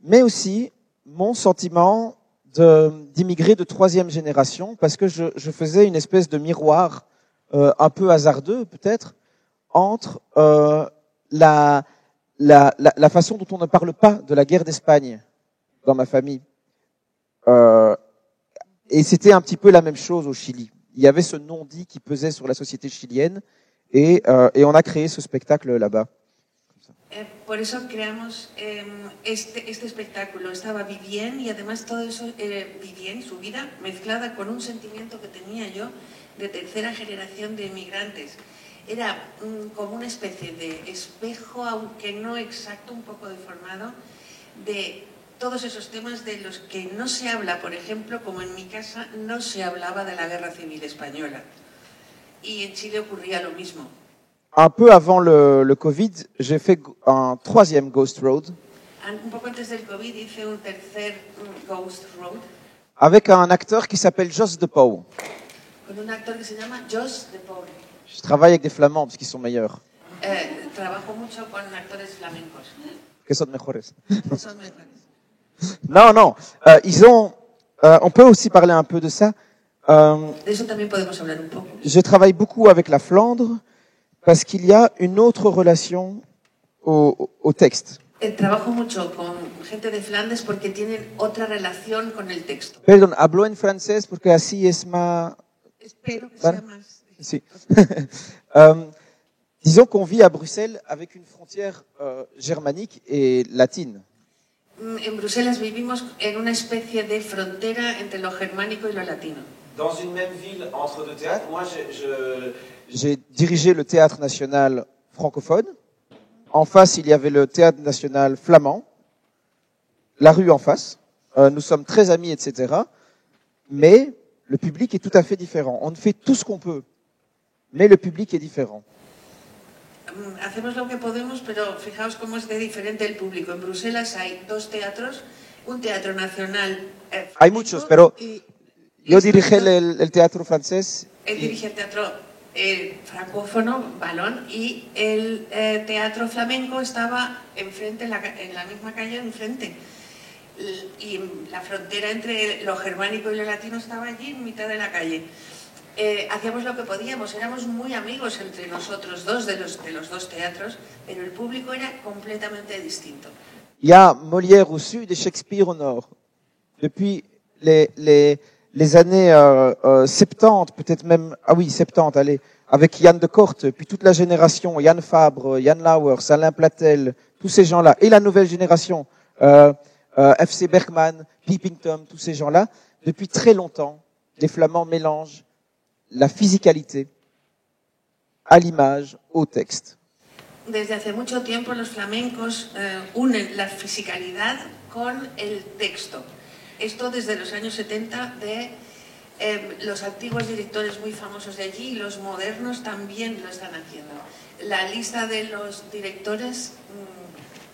mais aussi mon sentiment d'immigré de troisième génération, parce que je faisais une espèce de miroir un peu hasardeux peut-être entre la façon dont on ne parle pas de la guerre d'Espagne dans ma famille. Et c'était un petit peu la même chose au Chili. Il y avait ce non-dit qui pesait sur la société chilienne, et on a créé ce spectacle là-bas. Por eso creamos este espectáculo. Estaba Vivienne y además todo eso, Vivienne, su vida, mezclada con un sentimiento que tenía yo de tercera generación de inmigrantes. Era como una especie de espejo, aunque no exacto, un poco deformado, de todos esos temas de los que no se habla. Por ejemplo, como en mi casa no se hablaba de la Guerra Civil Española. Y en Chile ocurría lo mismo. Un peu avant le Covid, j'ai fait un troisième Ghost Road. Un poco antes del Covid hice un tercer Ghost Road. Avec un acteur qui s'appelle Jos de Pauw. Con un actor que se llama Jos de Pauw. Je travaille avec des flamands parce qu'ils sont meilleurs. Trabajo mucho con actores flamencos. Que son mejores. Son mejores. Non. Ils ont. On peut aussi parler un peu de ça. De eso también podemos hablar un poco. Je travaille beaucoup avec la Flandre. Parce qu'il y a une autre relation au texte. Trabajo mucho con gente de Flandes porque tienen otra relación con el texto. Perdón, hablo en francés porque así es más... Espero que sea más... Sí. Disons qu'on vit à Bruxelles avec une frontière germanique et latine. En Bruselas vivimos en una especie de frontera entre lo germánico y lo latino. Dans une même ville entre deux théâtres, moi j'ai dirigé le théâtre national francophone. En face, il y avait le théâtre national flamand. La rue en face. Nous sommes très amis, etc. Mais le public est tout à fait différent. On fait tout ce qu'on peut, mais le public est différent. Hacemos lo que podemos, pero fijaos cómo es de diferente el público. En Bruselas hay dos teatros, un teatro nacional. Hay muchos, pero yo dirigí el teatro francés. Él dirige el teatro francófono, Balón, y el teatro flamenco estaba enfrente, en la misma calle enfrente. Y la frontera entre lo germánico y lo latino estaba allí en mitad de la calle. Hacíamos lo que podíamos, éramos muy amigos entre nosotros dos de los dos teatros, pero el público era completamente distinto. Il y a Molière au sud et Shakespeare au nord. Depuis les années 70, peut-être même, 70, allez, avec Yann de Korte, puis toute la génération, Yann Fabre, Yann Lauwers, Alain Platel, tous ces gens-là, et la nouvelle génération, FC Bergman, Peeping Tom, tous ces gens-là, depuis très longtemps, les Flamands mélangent la physicalité à l'image, au texte. Desde hace mucho tiempo los flamencos unen la fisicalidad con el texto. Esto desde los años 70 de Los antiguos directores muy famosos de allí y los modernos también lo están haciendo. La lista de los directores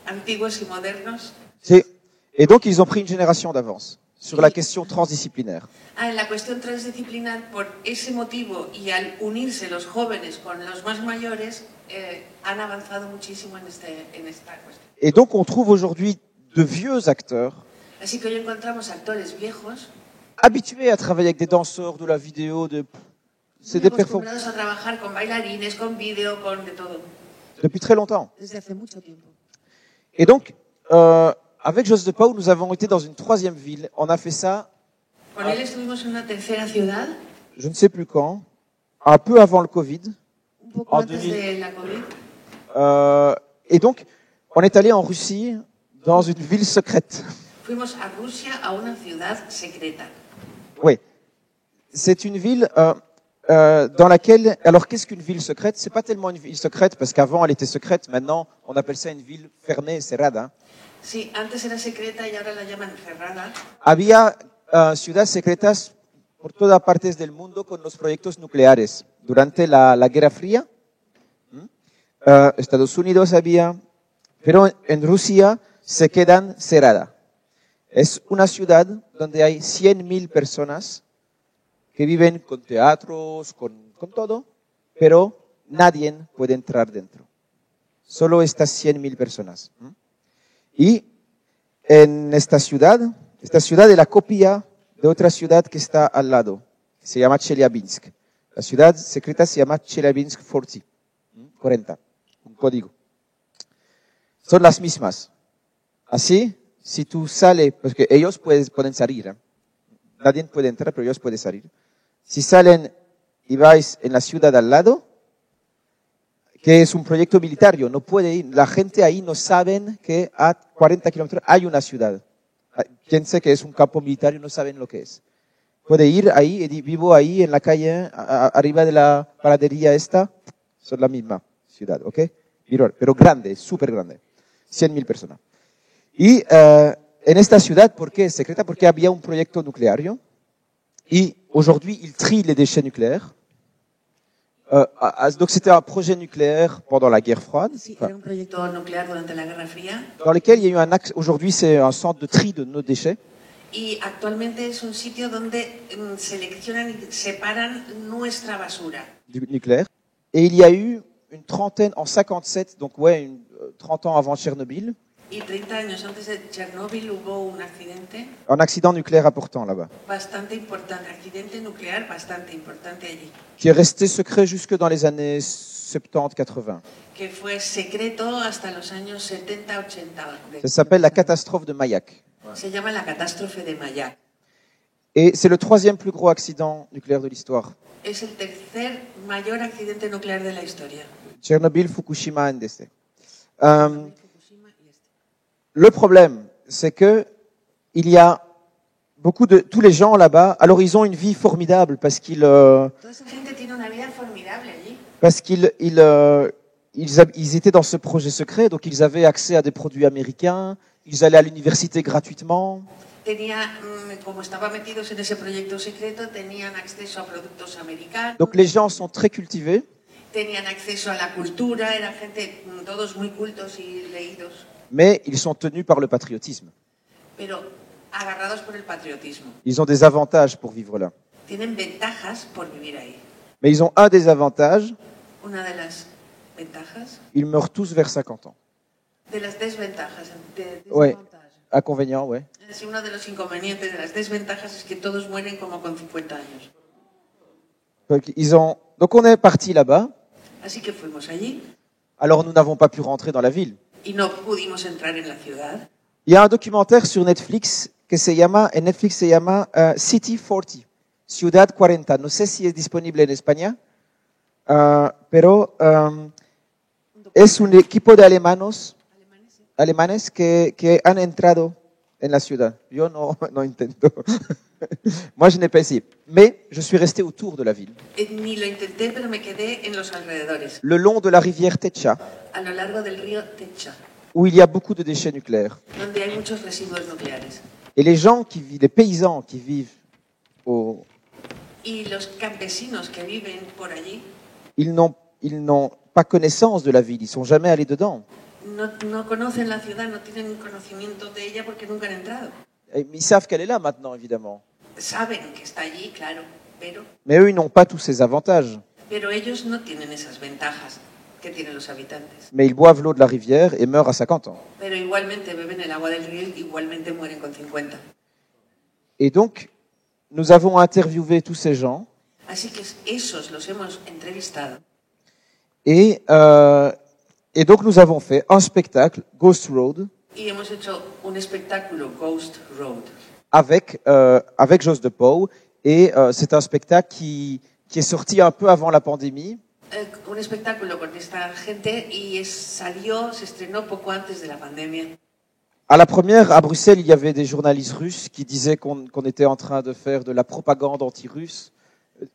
antiguos y modernos. Sí. Et donc, ils ont pris une génération d'avance sur la question transdisciplinaire. En la cuestión transdisciplinar, por ese motivo y al unirse los jóvenes con los más mayores, han avanzado muchísimo en esta cuestión. Et donc, on trouve aujourd'hui de vieux acteurs Así que hoy encontramos actores viejos habitués à travailler avec des danseurs, de la vidéo, c'est muy des performances acostumbrados a trabajar con bailarines, con vídeo, con de todo, depuis très longtemps. desde hace mucho tiempo. Et donc, avec Jos de Pau, nous avons été dans une troisième ville. On a fait ça, Con él estuvimos en una tercera ciudad, je ne sais plus quand, un peu avant le Covid. un poco En antes 2000. de la COVID. Et donc, on est allé en Russie, dans une ville secrète. Fuimos a Rusia, a una ciudad secreta. Oui. C'est une ville dans laquelle... Alors, qu'est-ce qu'une ville secrète? C'est pas tellement une ville secrète, parce qu'avant, elle était secrète. Maintenant, on appelle ça une ville fermée, cerrada. Sí, antes era secreta y ahora la llaman cerrada. Había ciudades secretas por todas partes del mundo con los proyectos nucleares. Durante la Guerra Fría, Estados Unidos había, pero en Rusia se quedan cerrada. Es una ciudad donde hay 100.000 personas que viven con teatros, con todo, pero nadie puede entrar dentro. Solo estas 100.000 personas. Y en esta ciudad es la copia de otra ciudad que está al lado, que se llama Chelyabinsk. La ciudad secreta se llama Chelyabinsk 40, un código. Son las mismas. Así, si tú sales, porque ellos pueden salir, nadie puede entrar, pero ellos pueden salir. Si salen y vais en la ciudad al lado, que es un proyecto militar, no puede ir. La gente ahí no saben que a 40 kilómetros hay una ciudad. Piensa que es un campo militar y no saben lo que es. Puede ir ahí, y vivo ahí en la calle, arriba de la panadería esta, son la misma ciudad, ¿ok? Pero grande, súper grande. 100.000 personas. Y en esta ciudad, ¿por qué es secreta? Porque había un proyecto nuclear. Y aujourd'hui, ils trient les déchets nucléaires. Donc c'était un projet nucléaire pendant la guerre froide, Sí, era un proyecto nuclear durante la Guerra Fría dans lequel il y a eu un axe. Aujourd'hui, c'est un centre de tri de nos déchets. y actualmente es un sitio donde seleccionan y separan nuestra basura. Du nucléaire. Et il y a eu une trentaine, en 57, donc 30 ans avant Tchernobyl, Y 30 años antes de Chernóbil hubo un accidente un accident nucléaire important là-bas, bastante importante, accidente nuclear bastante importante allí, qui est resté secret jusque dans les années 70-80. que fue secreto hasta los años 70-80. Ça s'appelle la catastrophe de Mayak. Se llama la catástrofe de Mayak. Et c'est le troisième plus gros accident nucléaire de l'histoire. Es el tercer mayor accidente nuclear de la historia. Tchernobyl, Fukushima, NDC. Le problème, c'est que il y a tous les gens là-bas, alors ils ont une vie formidable parce qu'ils Toda esa gente tiene una vida formidable allí. ils étaient dans ce projet secret, donc ils avaient accès à des produits américains, ils allaient à l'université gratuitement. Como estaban metidos en ese proyecto secreto, tenían acceso a productos americanos, Donc les gens sont très cultivés, tenían acceso a la cultura, eran gente todos muy cultos y leídos, mais ils sont tenus par le patriotisme. pero agarrados por el patriotismo. Ils ont des avantages pour vivre là. Tienen ventajas por vivir ahí. Mais ils ont un désavantage, Una de las ventajas, ils meurent tous vers 50 ans. de las desventajas, Ouais. desventajas. Inconvénient, ouais. Sí, uno de los inconvenientes de las desventajas es que todos mueren como con 50 años. Donc on est parti là-bas, Así que fuimos allí alors nous n'avons pas pu rentrer dans la ville. y no pudimos entrar en la ciudad. Il y a un documentaire sur Netflix que se llama City 40, Ciudad 40. No sé si es disponible en España, pero es un equipo de alemanes que han entrado en la ciudad. Yo no intento. Moi, je n'ai pas essayé. Mais je suis resté autour de la ville, Ni lo intenté, pero me quedé en los alrededores, le long de la rivière Techa, a lo largo del río Techa, où il y a beaucoup de déchets nucléaires. donde hay muchos residuos nucleares. Et les paysans qui vivent Y los campesinos que viven por allí ils n'ont pas connaissance de la ville, ils sont jamais allés dedans. no conocen la ciudad, no tienen conocimiento de ella porque nunca han entrado. Et ils savent qu'elle est là maintenant, évidemment. Saben que está allí, claro, Mais eux, ils n'ont pas tous ces avantages. pero ellos no tienen esas ventajas que tienen los habitantes. Mais ils boivent l'eau de la rivière et meurent à 50 ans. Pero igualmente beben el agua del río, igualmente mueren con 50. Et donc, nous avons interviewé tous ces gens Así que esos los hemos entrevistado. et donc nous avons fait un spectacle, Ghost Road, Y hemos hecho un espectáculo, Ghost Road, avec Jos de Pauw. Et c'est un spectacle qui est sorti un peu avant la pandémie. un espectáculo con esta gente y se estrenó poco antes de la pandemia. À la première, à Bruxelles, il y avait des journalistes russes qui disaient qu'on était en train de faire de la propagande anti-russe,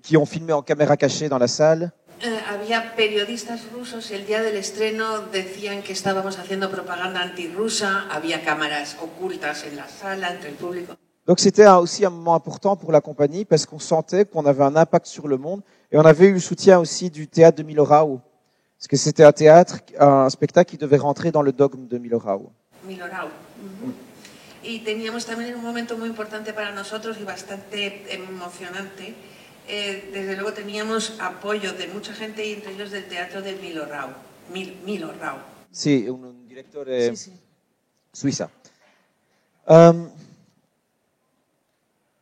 qui ont filmé en caméra cachée dans la salle. Había periodistas rusos y el día del estreno decían que estábamos haciendo propaganda antirrusa, había cámaras ocultas en la sala entre el público. Donc c'était aussi un moment important pour la compagnie parce qu'on sentait qu'on avait un impact sur le monde et on avait eu le soutien aussi du théâtre de Milorau. Parce que c'était un spectacle qui devait rentrer dans le dogme de Milorau. Milorau. Y teníamos también un momento muy importante para nosotros y bastante emocionante. Desde luego teníamos apoyo de mucha gente y entre ellos del teatro de Milorau. Milorau. Sí, un director suiza.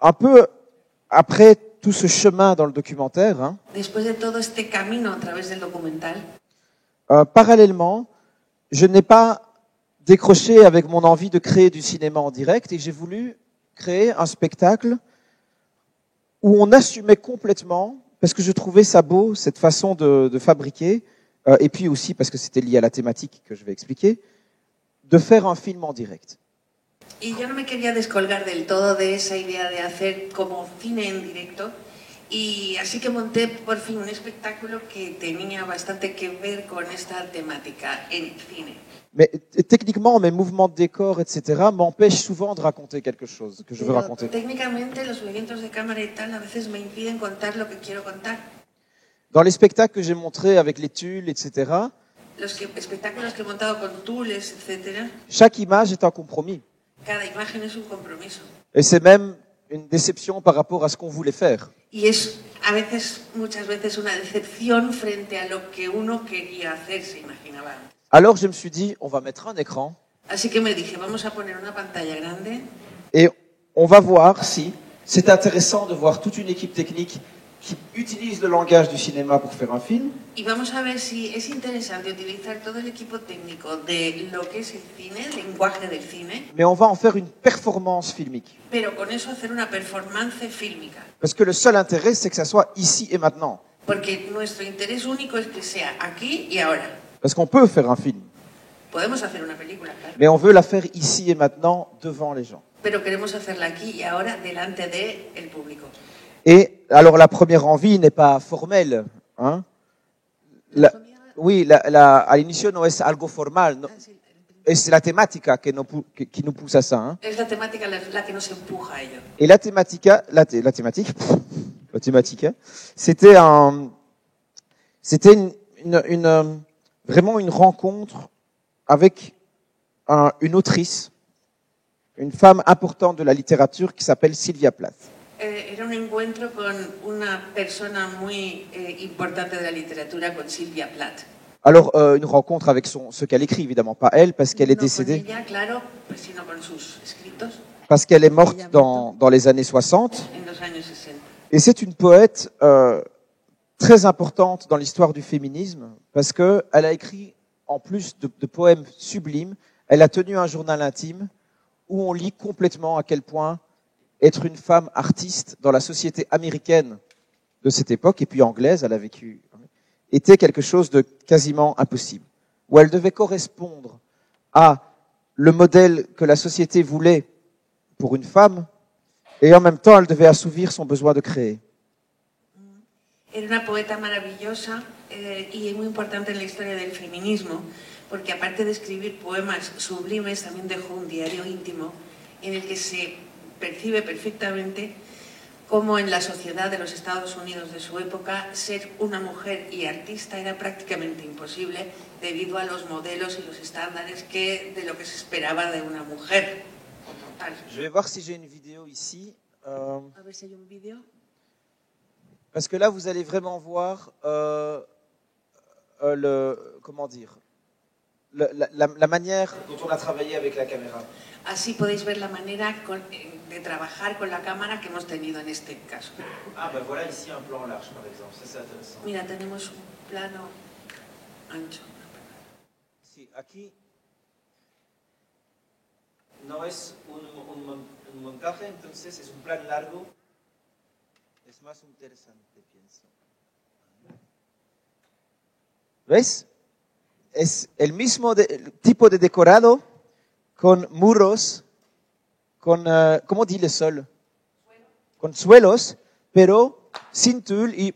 Un peu après tout ce chemin dans le documentaire, Después de todo este camino a través del documental, parallèlement, je n'ai pas décroché avec mon envie de créer du cinéma en direct et j'ai voulu créer un spectacle où on assumait complètement, parce que je trouvais ça beau, cette façon de fabriquer, et puis aussi parce que c'était lié à la thématique que je vais expliquer, de faire un film en direct. y yo no me quería descolgar del todo de esa idea de hacer como cine en directo, y así que monté por fin un espectáculo que tenía bastante que ver con esta temática en cine. Mais techniquement, mes mouvements de décor, etc., m'empêchent souvent de raconter quelque chose que je veux Pero raconter. técnicamente los movimientos de cámara y tal a veces me impiden contar lo que quiero contar. Dans les spectacles que j'ai montrés avec les tulles, etc., Espectáculos que he montado con tules, etcétera, chaque image est un compromis. cada imagen es un compromiso. Et c'est même une déception par rapport à ce qu'on voulait faire. Y es muchas veces una decepción frente a lo que uno quería hacer, se imaginaba. Alors je me suis dit, on va mettre un écran Así que me dije, vamos a poner una pantalla grande et on va voir si c'est intéressant de voir toute une équipe technique qui utilise le langage du cinéma pour faire un film, y vamos a ver si es interesante utilizar todo el equipo técnico de lo que es el cine, el lenguaje del cine, mais on va en faire une performance filmique. pero con eso hacer una performance fílmica. Parce que le seul intérêt, c'est que ça soit ici et maintenant. Porque nuestro interés único es que sea aquí y ahora. Parce qu'on peut faire un film, Podemos hacer una película, claro, mais on veut la faire ici et maintenant devant les gens. pero queremos hacerla aquí y ahora delante del público. Et alors la première envie n'est pas formelle. Hein? À l'inicio no es algo formal. No, es la temática qui nous pousse à ça. Hein? Es la temática la que nos empuja a ello. Et la thématique, c'était vraiment une rencontre avec une autrice, une femme importante de la littérature qui s'appelle Sylvia Plath. Era un encuentro con una persona muy importante de la literatura, con Sylvia Plath. Alors, une rencontre avec ce qu'elle écrit, évidemment, pas elle, parce qu'elle est No décédée, con ella, claro, pues, sino con sus escritos parce qu'elle est morte dans les années 60. en los años 60. Et c'est une poète très importante dans l'histoire du féminisme, parce qu'elle a écrit, en plus de poèmes sublimes, elle a tenu un journal intime où on lit complètement à quel point être une femme artiste dans la société américaine de cette époque, et puis anglaise, elle a vécu, était quelque chose de quasiment impossible. Où elle devait correspondre à le modèle que la société voulait pour une femme, et en même temps, elle devait assouvir son besoin de créer. Era una poeta maravillosa y muy importante en la historia del feminismo, porque aparte de escribir poemas sublimes, también dejó un diario íntimo en el que se percibe perfectamente cómo en la sociedad de los Estados Unidos de su época ser una mujer y artista era prácticamente imposible debido a los modelos y los estándares de lo que se esperaba de una mujer como tal. Je vais voir si j'ai une vidéo ici. A ver si hay un vídeo. Parce que là, vous allez vraiment voir comment dire, la manière dont on a travaillé avec la caméra. Así podéis ver la manera de trabajar con la cámara que hemos tenido en este caso. Ah, ben voilà ici un plan large, par exemple. Ça, c'est intéressant. Mira, tenemos un plano ancho. Sí, aquí no es un montaje, entonces es un plan largo. Es más interesante, pienso. ¿Ves? Es el mismo tipo de decorado con muros, con, ¿cómo dit le sol? Con suelos, pero sin tul y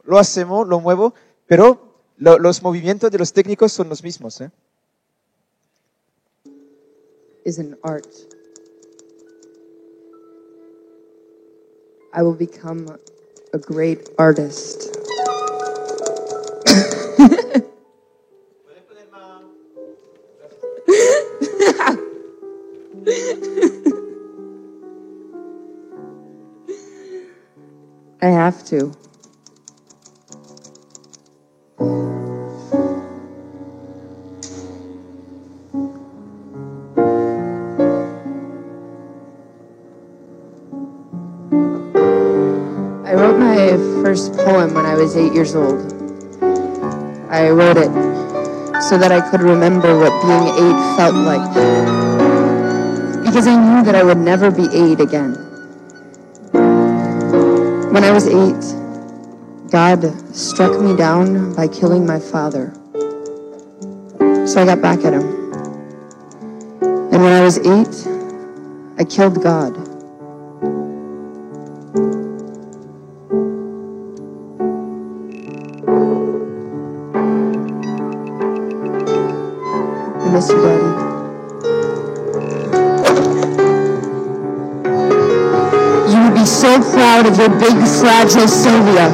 lo hacemos, lo muevo, pero los movimientos de los técnicos son los mismos. Is an art. I will become a great artist. I have to. I wrote my first poem when I was 8 years old. I wrote it so that I could remember what being 8 felt like. Because I knew that I would never be 8 again. When I was 8, God struck me down by killing my father. So I got back at him. And when I was 8, I killed God. I miss you, Daddy. You would be so proud of your big, fragile Sylvia.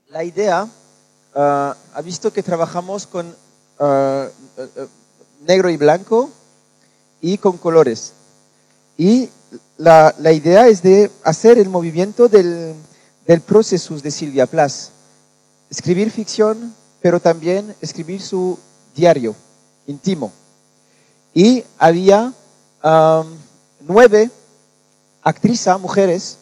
La idea, ha visto que trabajamos con negro y blanco y con colores. Y la idea es de hacer el movimiento del proceso de Sylvia Plath. Escribir ficción, pero también escribir su diario íntimo. Y había 9 actrices, mujeres,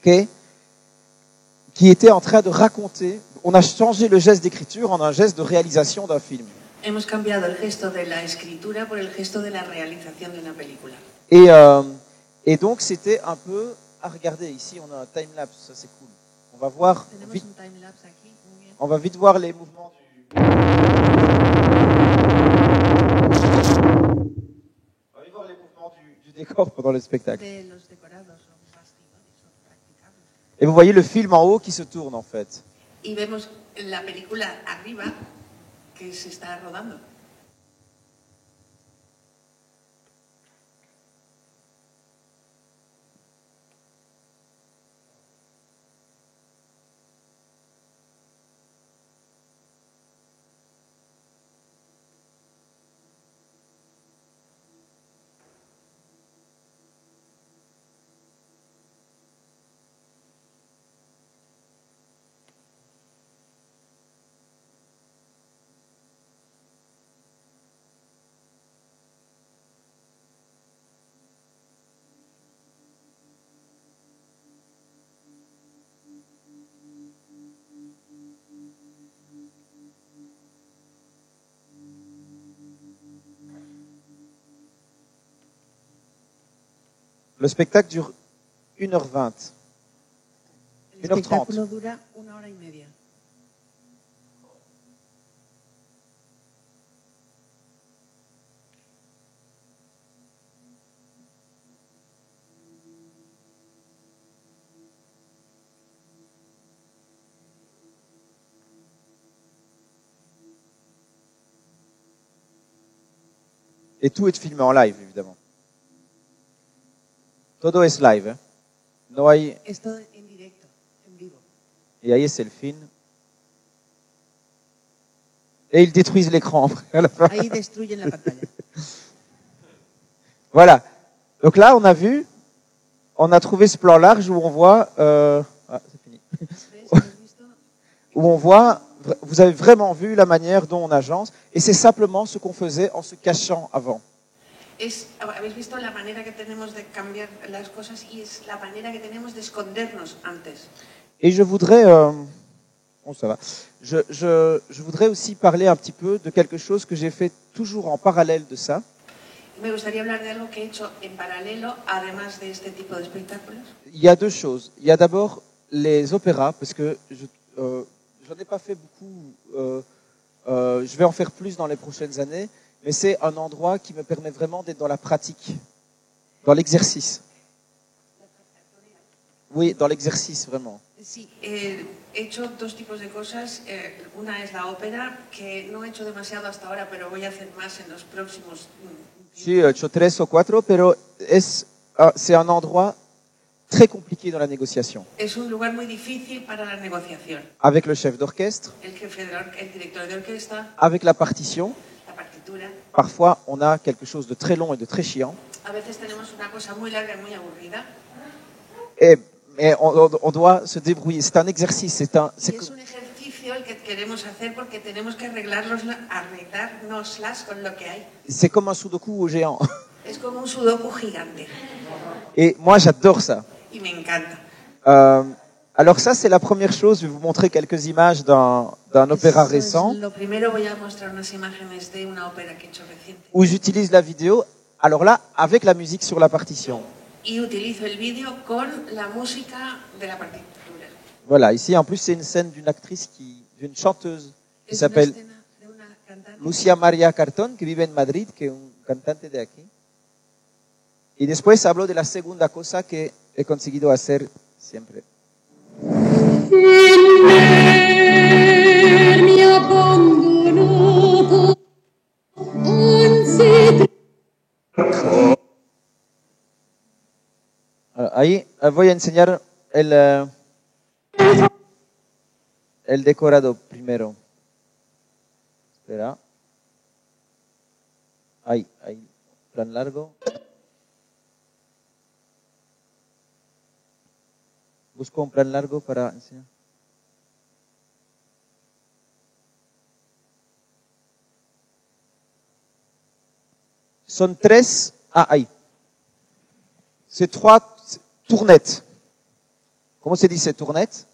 qui étaient en train de raconter. On a changé le geste d'écriture en un geste de réalisation d'un film. Hemos cambiado el gesto de la escritura por el gesto de la realización de una película. Et donc, c'était un peu à regarder. Ici, on a un time-lapse, ça c'est cool. On va voir Tenemos vite, un time-lapse aquí, muy bien. on va vite voir les mouvements on va vite voir les mouvements du décor pendant le spectacle. De los decorados son bastidores, son practicables. Et vous voyez le film en haut qui se tourne en fait. Y vemos la película arriba que se está rodando. Le spectacle dure 1h20. El 1h30. espectáculo dura 1 hora y media. Et tout est filmé en live, évidemment. Todo es live. ¿Eh? No hay... Es todo en directo, en vivo. Et ahí c'est le film. Et ils détruisent l'écran après, à la fin. Ahí destruyen la pantalla. Voilà. Donc là, on a vu, on a trouvé ce plan large où on voit... c'est fini. Où on voit, vous avez vraiment vu la manière dont on agence, et c'est simplement ce qu'on faisait en se cachant avant. Habéis visto la manera que tenemos de cambiar las cosas y es la manera que tenemos de escondernos antes. Et je voudrais, bon, ça va. Je voudrais aussi parler un petit peu de quelque chose que j'ai fait toujours en parallèle de ça. Me gustaría hablar de algo que he hecho en paralelo, además de este tipo de espectáculos. Il y a deux choses. Il y a d'abord les opéras, parce que j'en ai pas fait beaucoup. Je vais en faire plus dans les prochaines années. Mais c'est un endroit qui me permet vraiment d'être dans la pratique, dans l'exercice. Oui, dans l'exercice, vraiment. Sí, he hecho dos tipos de cosas. Una es la ópera, que no he hecho demasiado hasta ahora, pero voy a hacer más en los próximos. Sí, he hecho 3 o 4, pero c'est un endroit très compliqué dans la négociation. Es un lugar muy difícil para la negociación. Avec le chef d'orchestre, El director de orquesta, avec la partition. la partitura. Parfois, on a quelque chose de très long et de très chiant. A veces tenemos una cosa muy larga y muy aburrida. Et on doit se débrouiller. C'est un exercice. Y es un ejercicio el que queremos hacer porque tenemos que arreglárnoslas con lo que hay. C'est comme un sudoku au géant. Es como un sudoku gigante. Et moi, j'adore ça. Y me encanta. Alors ça, c'est la première chose. Je vais vous montrer quelques images d'un opéra récent Lo primero voy a mostrar unas imágenes de una ópera que he hecho reciente. où j'utilise la vidéo. Alors là, avec la musique sur la partition. Y utilizo el vídeo con la música de la partitura. Voilà, ici en plus c'est une scène d'une actrice d'une chanteuse qui s'appelle Lucia Maria Cartón, que vive en Madrid, que es un cantante de aquí. Y después hablo de la segunda cosa que he conseguido hacer siempre. Ahí voy a enseñar el decorado primero. Espera. Ahí, plan largo. Busco un plan largo para enseñar. Son 3. Ahí. C'est 3 tournettes. ¿Cómo se dice tournette?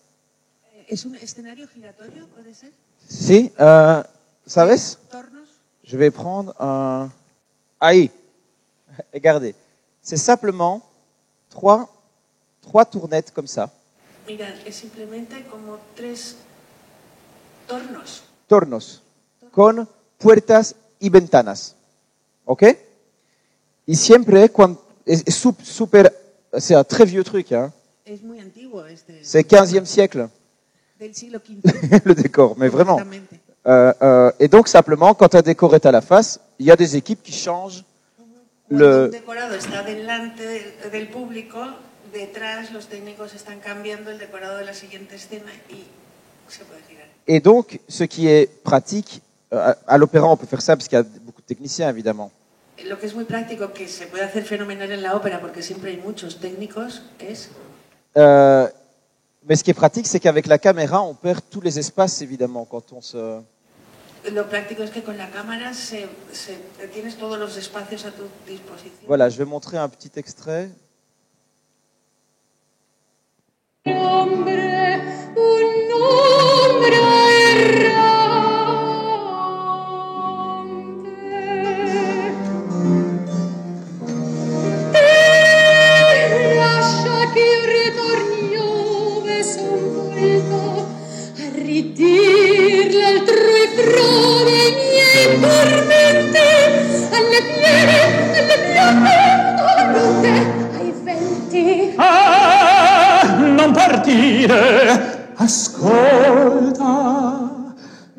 ¿Es un escenario giratorio, puede ser? Sí, ¿sabes? ¿Tornos? Je vais prendre un... Ahí. Regardez. C'est simplement trois tournettes comme ça. Mirad, es simplemente como 3 tornos. Tornos. Con puertas y ventanas. ¿Ok? Y siempre cuando... Es súper... C'est un très vieux truc, hein. Es muy antiguo, C'est 15e siècle, del siglo XV. le décor, mais vraiment. Exactamente. Et donc, simplement, quand un décor est à la face, il y a des équipes qui changent Cuando un le... decorado está delante del público, detrás los técnicos están cambiando el decorado de la siguiente escena y se puede girar. Et donc, ce qui est pratique, à l'opéra, on peut faire ça parce qu'il y a beaucoup de techniciens, évidemment. Lo que es muy práctico, que se puede hacer fenomenal en la ópera porque siempre hay muchos técnicos, es... Mais ce qui est pratique, c'est qu'avec la caméra, on perd tous les espaces, évidemment, quand on se... Lo práctico es que con la cámara tienes todos los espacios a tu disposición. Voilà, je vais montrer un petit extrait. Non partire, ascolta,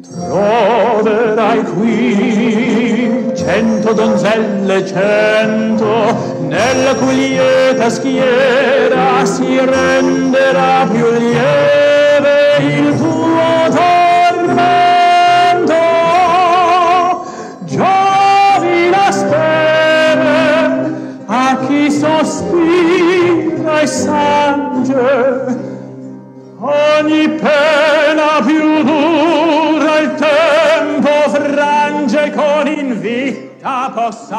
troverai qui 100 donzelle, 100, nella cui lieta schiera si renderà più lieve il tuo tormento. Giovi la stelle a chi sospira e sange, ogni pena più dura il tempo frange con invitta possanza.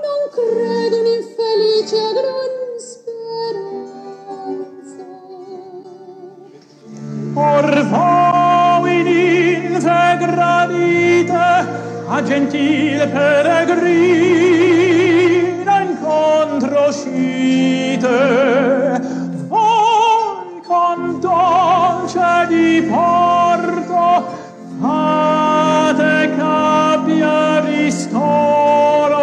Non credo un'infelice a gran speranza. Or voi ninfe gradite a gentile peregrina incontro uscite, voi con dolce diporto fate c'abbia ristoro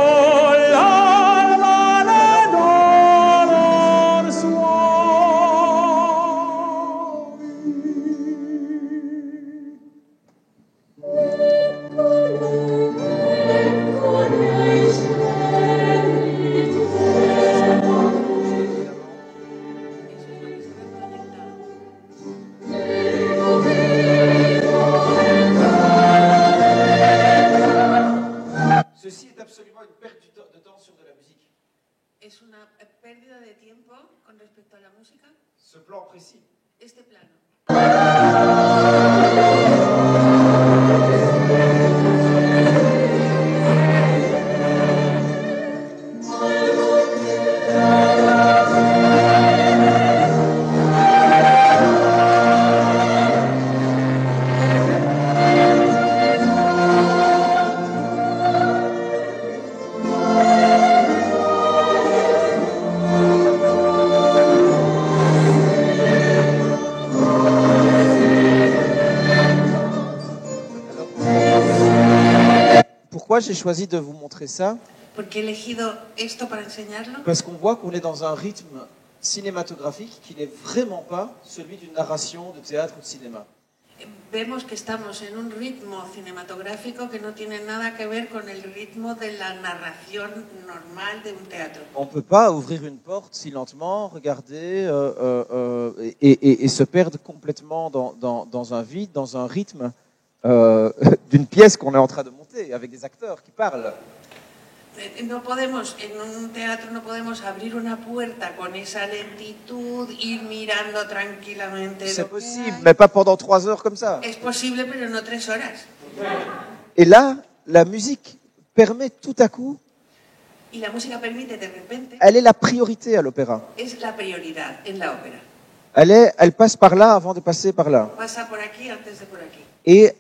l'alma ne dolor Ceci est absolument une perte de temps sur de la musique. Es una pérdida de tiempo con respecto a la música. Ce plan précis. Este plano. Pourquoi j'ai choisi de vous montrer ça? ¿Por qué he elegido esto para enseñarlo? Parce qu'on voit qu'on est dans un rythme cinématographique qui n'est vraiment pas celui d'une narration de théâtre ou de cinéma. Vemos que estamos en un ritmo cinematográfico que no tiene nada que ver con el ritmo de la narración normal de un teatro. On ne peut pas ouvrir une porte si lentement, regarder et se perdre complètement dans un vide, dans un rythme d'une pièce qu'on est en train de monter, avec des acteurs qui parlent. No podemos, en un teatro no podemos abrir una puerta con esa lentitud, ir mirando tranquilamente. C'est possible, mais pas pendant 3 heures comme ça. Es posible, pero no 3 horas. Et là, la musique permet tout à coup, Y la música permite de repente, elle est la priorité à l'opéra. es la prioridad en la ópera. Elle passe par là avant de passer par là. Pasa por aquí antes de por aquí. Et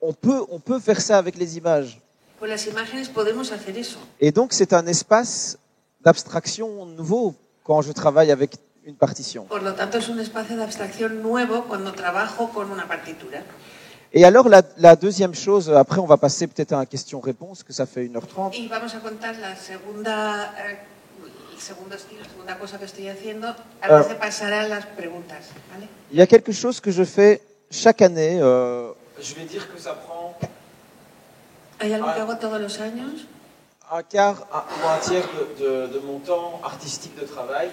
on peut faire ça avec les images. Con las imágenes podemos hacer eso. Et donc, c'est un espace d'abstraction nouveau quand je travaille avec une partition. Por lo tanto, es un espacio de abstracción nuevo cuando trabajo con una partitura. Et alors, la deuxième chose, après, on va passer peut-être à un question-réponse, que ça fait 1h30. Y vamos a contar la segunda, el segundo estilo, la segunda cosa que estoy haciendo, antes de pasar a las preguntas, ¿vale? Il y a quelque chose que je fais chaque année. Je vais dire que ça prend Hay algo que hago todos los años. un quart ou un tiers de mon temps artistique de travail.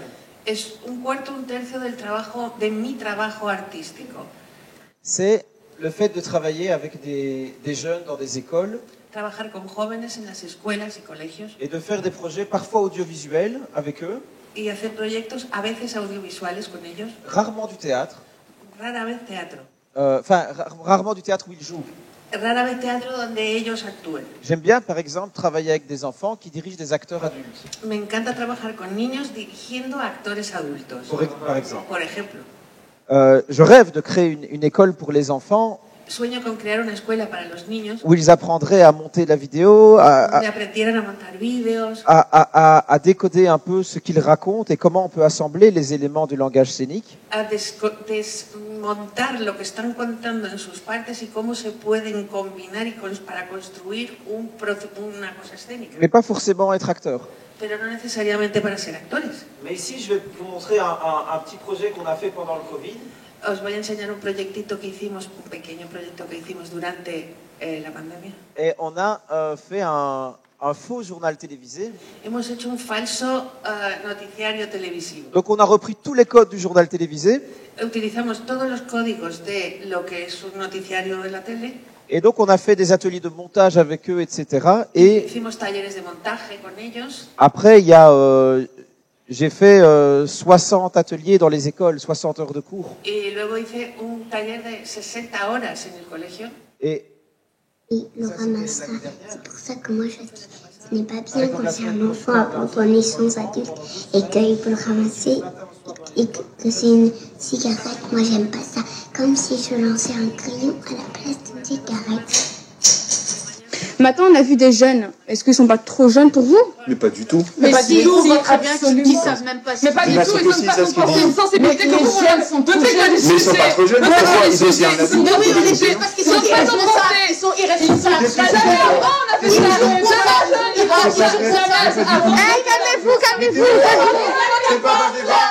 Es un cuarto, un tercio del trabajo, de mi trabajo artístico. C'est le fait de travailler avec des jeunes dans des écoles Trabajar con jóvenes en las escuelas y colegios et de faire des projets parfois audiovisuels avec eux, y hacer proyectos a veces audiovisuales con ellos, rarement du théâtre, rara vez teatro. Rarement du théâtre où ils jouent. Rara vez teatro donde ellos actúen. J'aime bien, par exemple, travailler avec des enfants qui dirigent des acteurs adultes. Me encanta trabajar con niños dirigiendo a actores adultos. Par exemple. Por ejemplo, Je rêve de créer une école pour les enfants sueño con crear una escuela para los niños où ils apprendraient à monter la vidéo, donde aprendieran a montar vídeos, à décoder un peu ce qu'ils racontent et comment on peut assembler les éléments du langage scénique. a desmontar lo que están contando en sus partes y cómo se pueden combinar para construir una cosa escénica. Mais pas forcément être acteur. Pero no necesariamente para ser actores. Mais ici, je vais vous montrer un petit projet qu'on a fait pendant le Covid. Os voy a enseñar un proyectito que hicimos, un pequeño proyecto que hicimos durante la pandemia. Et on a fait un faux journal télévisé. Hemos hecho un falso noticiario televisivo. Donc on a repris tous les codes du journal télévisé. Utilizamos todos los códigos de lo que es un noticiario de la tele. Et donc on a fait des ateliers de montage avec eux, etc. Et Hicimos talleres de montaje con ellos. après, j'ai fait 60 ateliers dans les écoles, 60 heures de cours. Y luego hice un taller de 60 horas en el colegio. Et le ramassera. C'est pour ça que moi je dis ce n'est pas bien quand c'est un enfant abandonné sans adulte et qu'il peut le ramasser et que c'est une cigarette. Moi j'aime pas ça. Comme si je lançais un crayon à la place d'une cigarette. Maintenant, on a vu des jeunes. Est-ce qu'ils sont pas trop jeunes pour vous? Mais pas du tout. Mais pas si, du tout, si, on voit très bien absolument. qu'ils savent même pas. Mais pas du tout, ils ne savent pas comprendre. C'est une sensibilité que vous, jeunes sont trop jeunes. Mais ils sont pas trop jeunes, pourquoi ils ont aussi un adulte? Mais oui, on les juge parce qu'ils sont irresponsables. Ils sont irresponsables. On a fait ça. Hey, calmez-vous, calmez-vous. C'est pas un débat.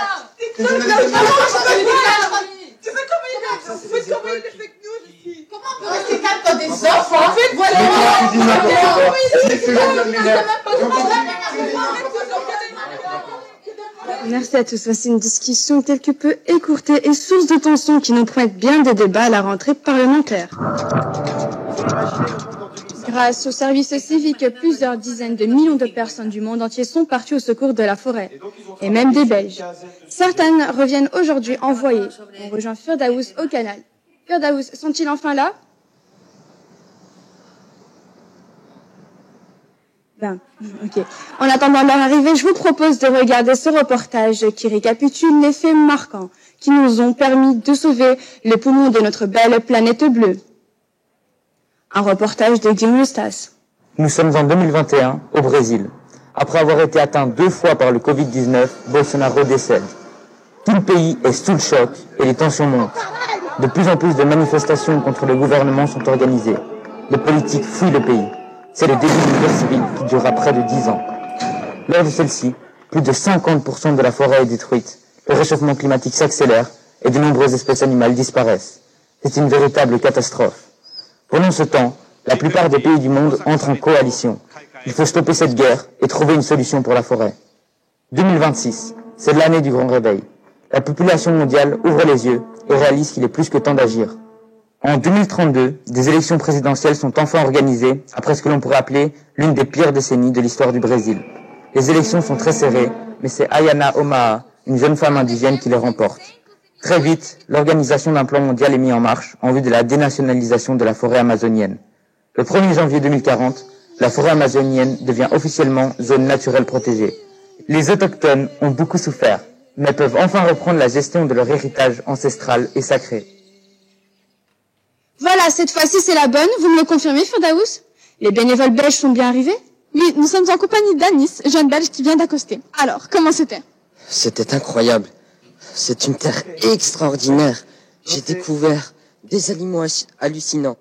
Tu fais comment il est fake news ici? Comment on peut rester calme quand des enfants voilà. Tu dis n'importe quoi. Merci à tous. Voici une discussion quelque peu écourtée et source de tension qui nous promet bien des débats à la rentrée parlementaire. Grâce au service civique, plusieurs dizaines de millions de personnes du monde entier sont parties au secours de la forêt, et même des Belges. Certaines reviennent aujourd'hui envoyées. On rejoint Firdaous au canal. Firdaous, sont-ils enfin là? Ben, ok. En attendant leur arrivée, je vous propose de regarder ce reportage qui récapitule les faits marquants qui nous ont permis de sauver les poumons de notre belle planète bleue. Un reportage de Guillaume Eustace. Nous sommes en 2021 au Brésil. Après avoir été atteint 2 fois par le Covid-19, Bolsonaro décède. Tout le pays est sous le choc et les tensions montent. De plus en plus de manifestations contre le gouvernement sont organisées. Les politiques fuient le pays. C'est le début d'une guerre civile qui durera près de 10 ans. Lors de celle-ci, plus de 50% de la forêt est détruite. Le réchauffement climatique s'accélère et de nombreuses espèces animales disparaissent. C'est une véritable catastrophe. Pendant ce temps, la plupart des pays du monde entrent en coalition. Il faut stopper cette guerre et trouver une solution pour la forêt. 2026, c'est l'année du grand réveil. La population mondiale ouvre les yeux et réalise qu'il est plus que temps d'agir. En 2032, des élections présidentielles sont enfin organisées après ce que l'on pourrait appeler l'une des pires décennies de l'histoire du Brésil. Les élections sont très serrées, mais c'est Ayana Omaha, une jeune femme indigène, qui les remporte. Très vite, l'organisation d'un plan mondial est mise en marche en vue de la dénationalisation de la forêt amazonienne. Le 1er janvier 2040, la forêt amazonienne devient officiellement zone naturelle protégée. Les autochtones ont beaucoup souffert, mais peuvent enfin reprendre la gestion de leur héritage ancestral et sacré. Voilà, cette fois-ci c'est la bonne, vous me le confirmez, Firdaous? Les bénévoles belges sont bien arrivés? Oui, nous sommes en compagnie d'Anis, jeune belge qui vient d'accoster. Alors, comment c'était? C'était incroyable. C'est une terre extraordinaire. J'ai découvert des animaux hallucinants.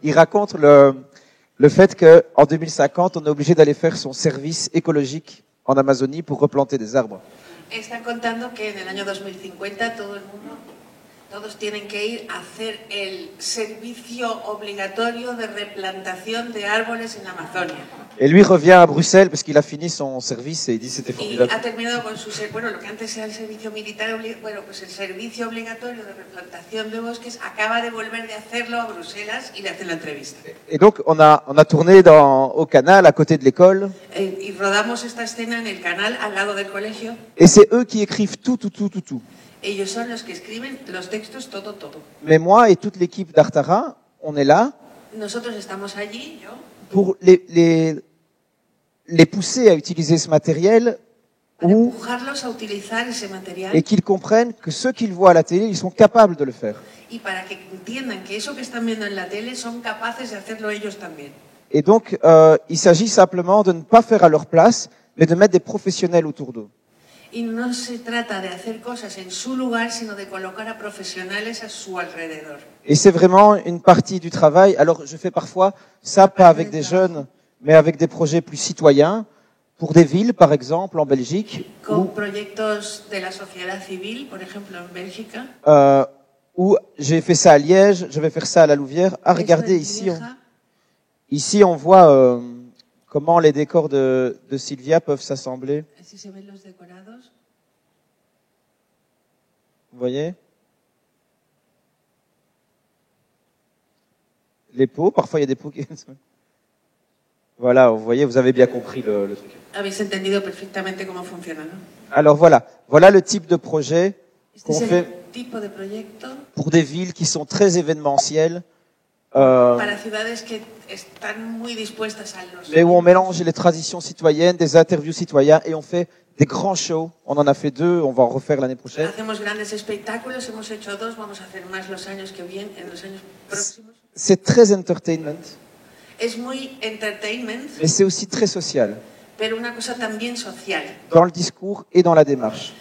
Il raconte le fait qu'en 2050, on est obligé d'aller faire son service écologique en Amazonie pour replanter des arbres. Están contando que en el año 2050 todo el mundo, todos tienen que ir a hacer el servicio obligatorio de replantación de árboles en la Amazonia. Et lui revient à Bruxelles parce qu'il a fini son service et il dit c'était Y formidable. ha terminado con su, bueno, lo que antes era el servicio militar, bueno, pues el servicio obligatorio de replantación de bosques acaba de volver de hacerlo a Bruselas y le hacen la entrevista. Et donc on a tourné au canal à côté de l'école. Y rodamos esta escena en el canal al lado del colegio. Et c'est eux qui écrivent tout. Ellos son los que escriben los textos todo. Mais moi et toute l'équipe d'Artara, on est là Nosotros estamos allí, yo, pour les pousser à utiliser ce matériel empujarlos a utilizar ese material et qu'ils comprennent que ce qu'ils voient à la télé, ils sont capables de le faire. y para que entiendan que eso que están viendo en la tele son capaces de hacerlo ellos también. Et donc, il s'agit simplement de ne pas faire à leur place, mais de mettre des professionnels autour d'eux. Y no se trata de hacer cosas en su lugar, sino de colocar a profesionales a su alrededor. Et c'est vraiment une partie du travail. Alors, je fais parfois ça, pas avec des jeunes, mais avec des projets plus citoyens, pour des villes, par exemple, en Belgique, Con proyectos de la sociedad civil, por ejemplo, en Bélgica. Où j'ai fait ça à Liège, je vais faire ça à la Louvière. Ah, regardez, ici on voit comment les décors de Sylvia peuvent s'assembler. Así se ven los decorados. Vous voyez? Les pots, parfois il y a des pots qui... Voilà, vous voyez, vous avez bien compris le truc. Habéis entendido perfectamente cómo funciona, ¿no? Alors voilà le type de projet qu'on fait Tipo de proyecto pour des villes qui sont très événementielles, para ciudades que están muy dispuestas a los... mais où on mélange les traditions citoyennes, des interviews citoyens et on fait des grands shows. On en a fait 2, on va en refaire l'année prochaine. Hacemos grandes espectáculos, hemos hecho 2, vamos a hacer más los años que vienen, en los años próximos. C'est très entertainment, Es muy entertainment, mais c'est aussi très social, pero una cosa también social, dans le discours et dans la démarche.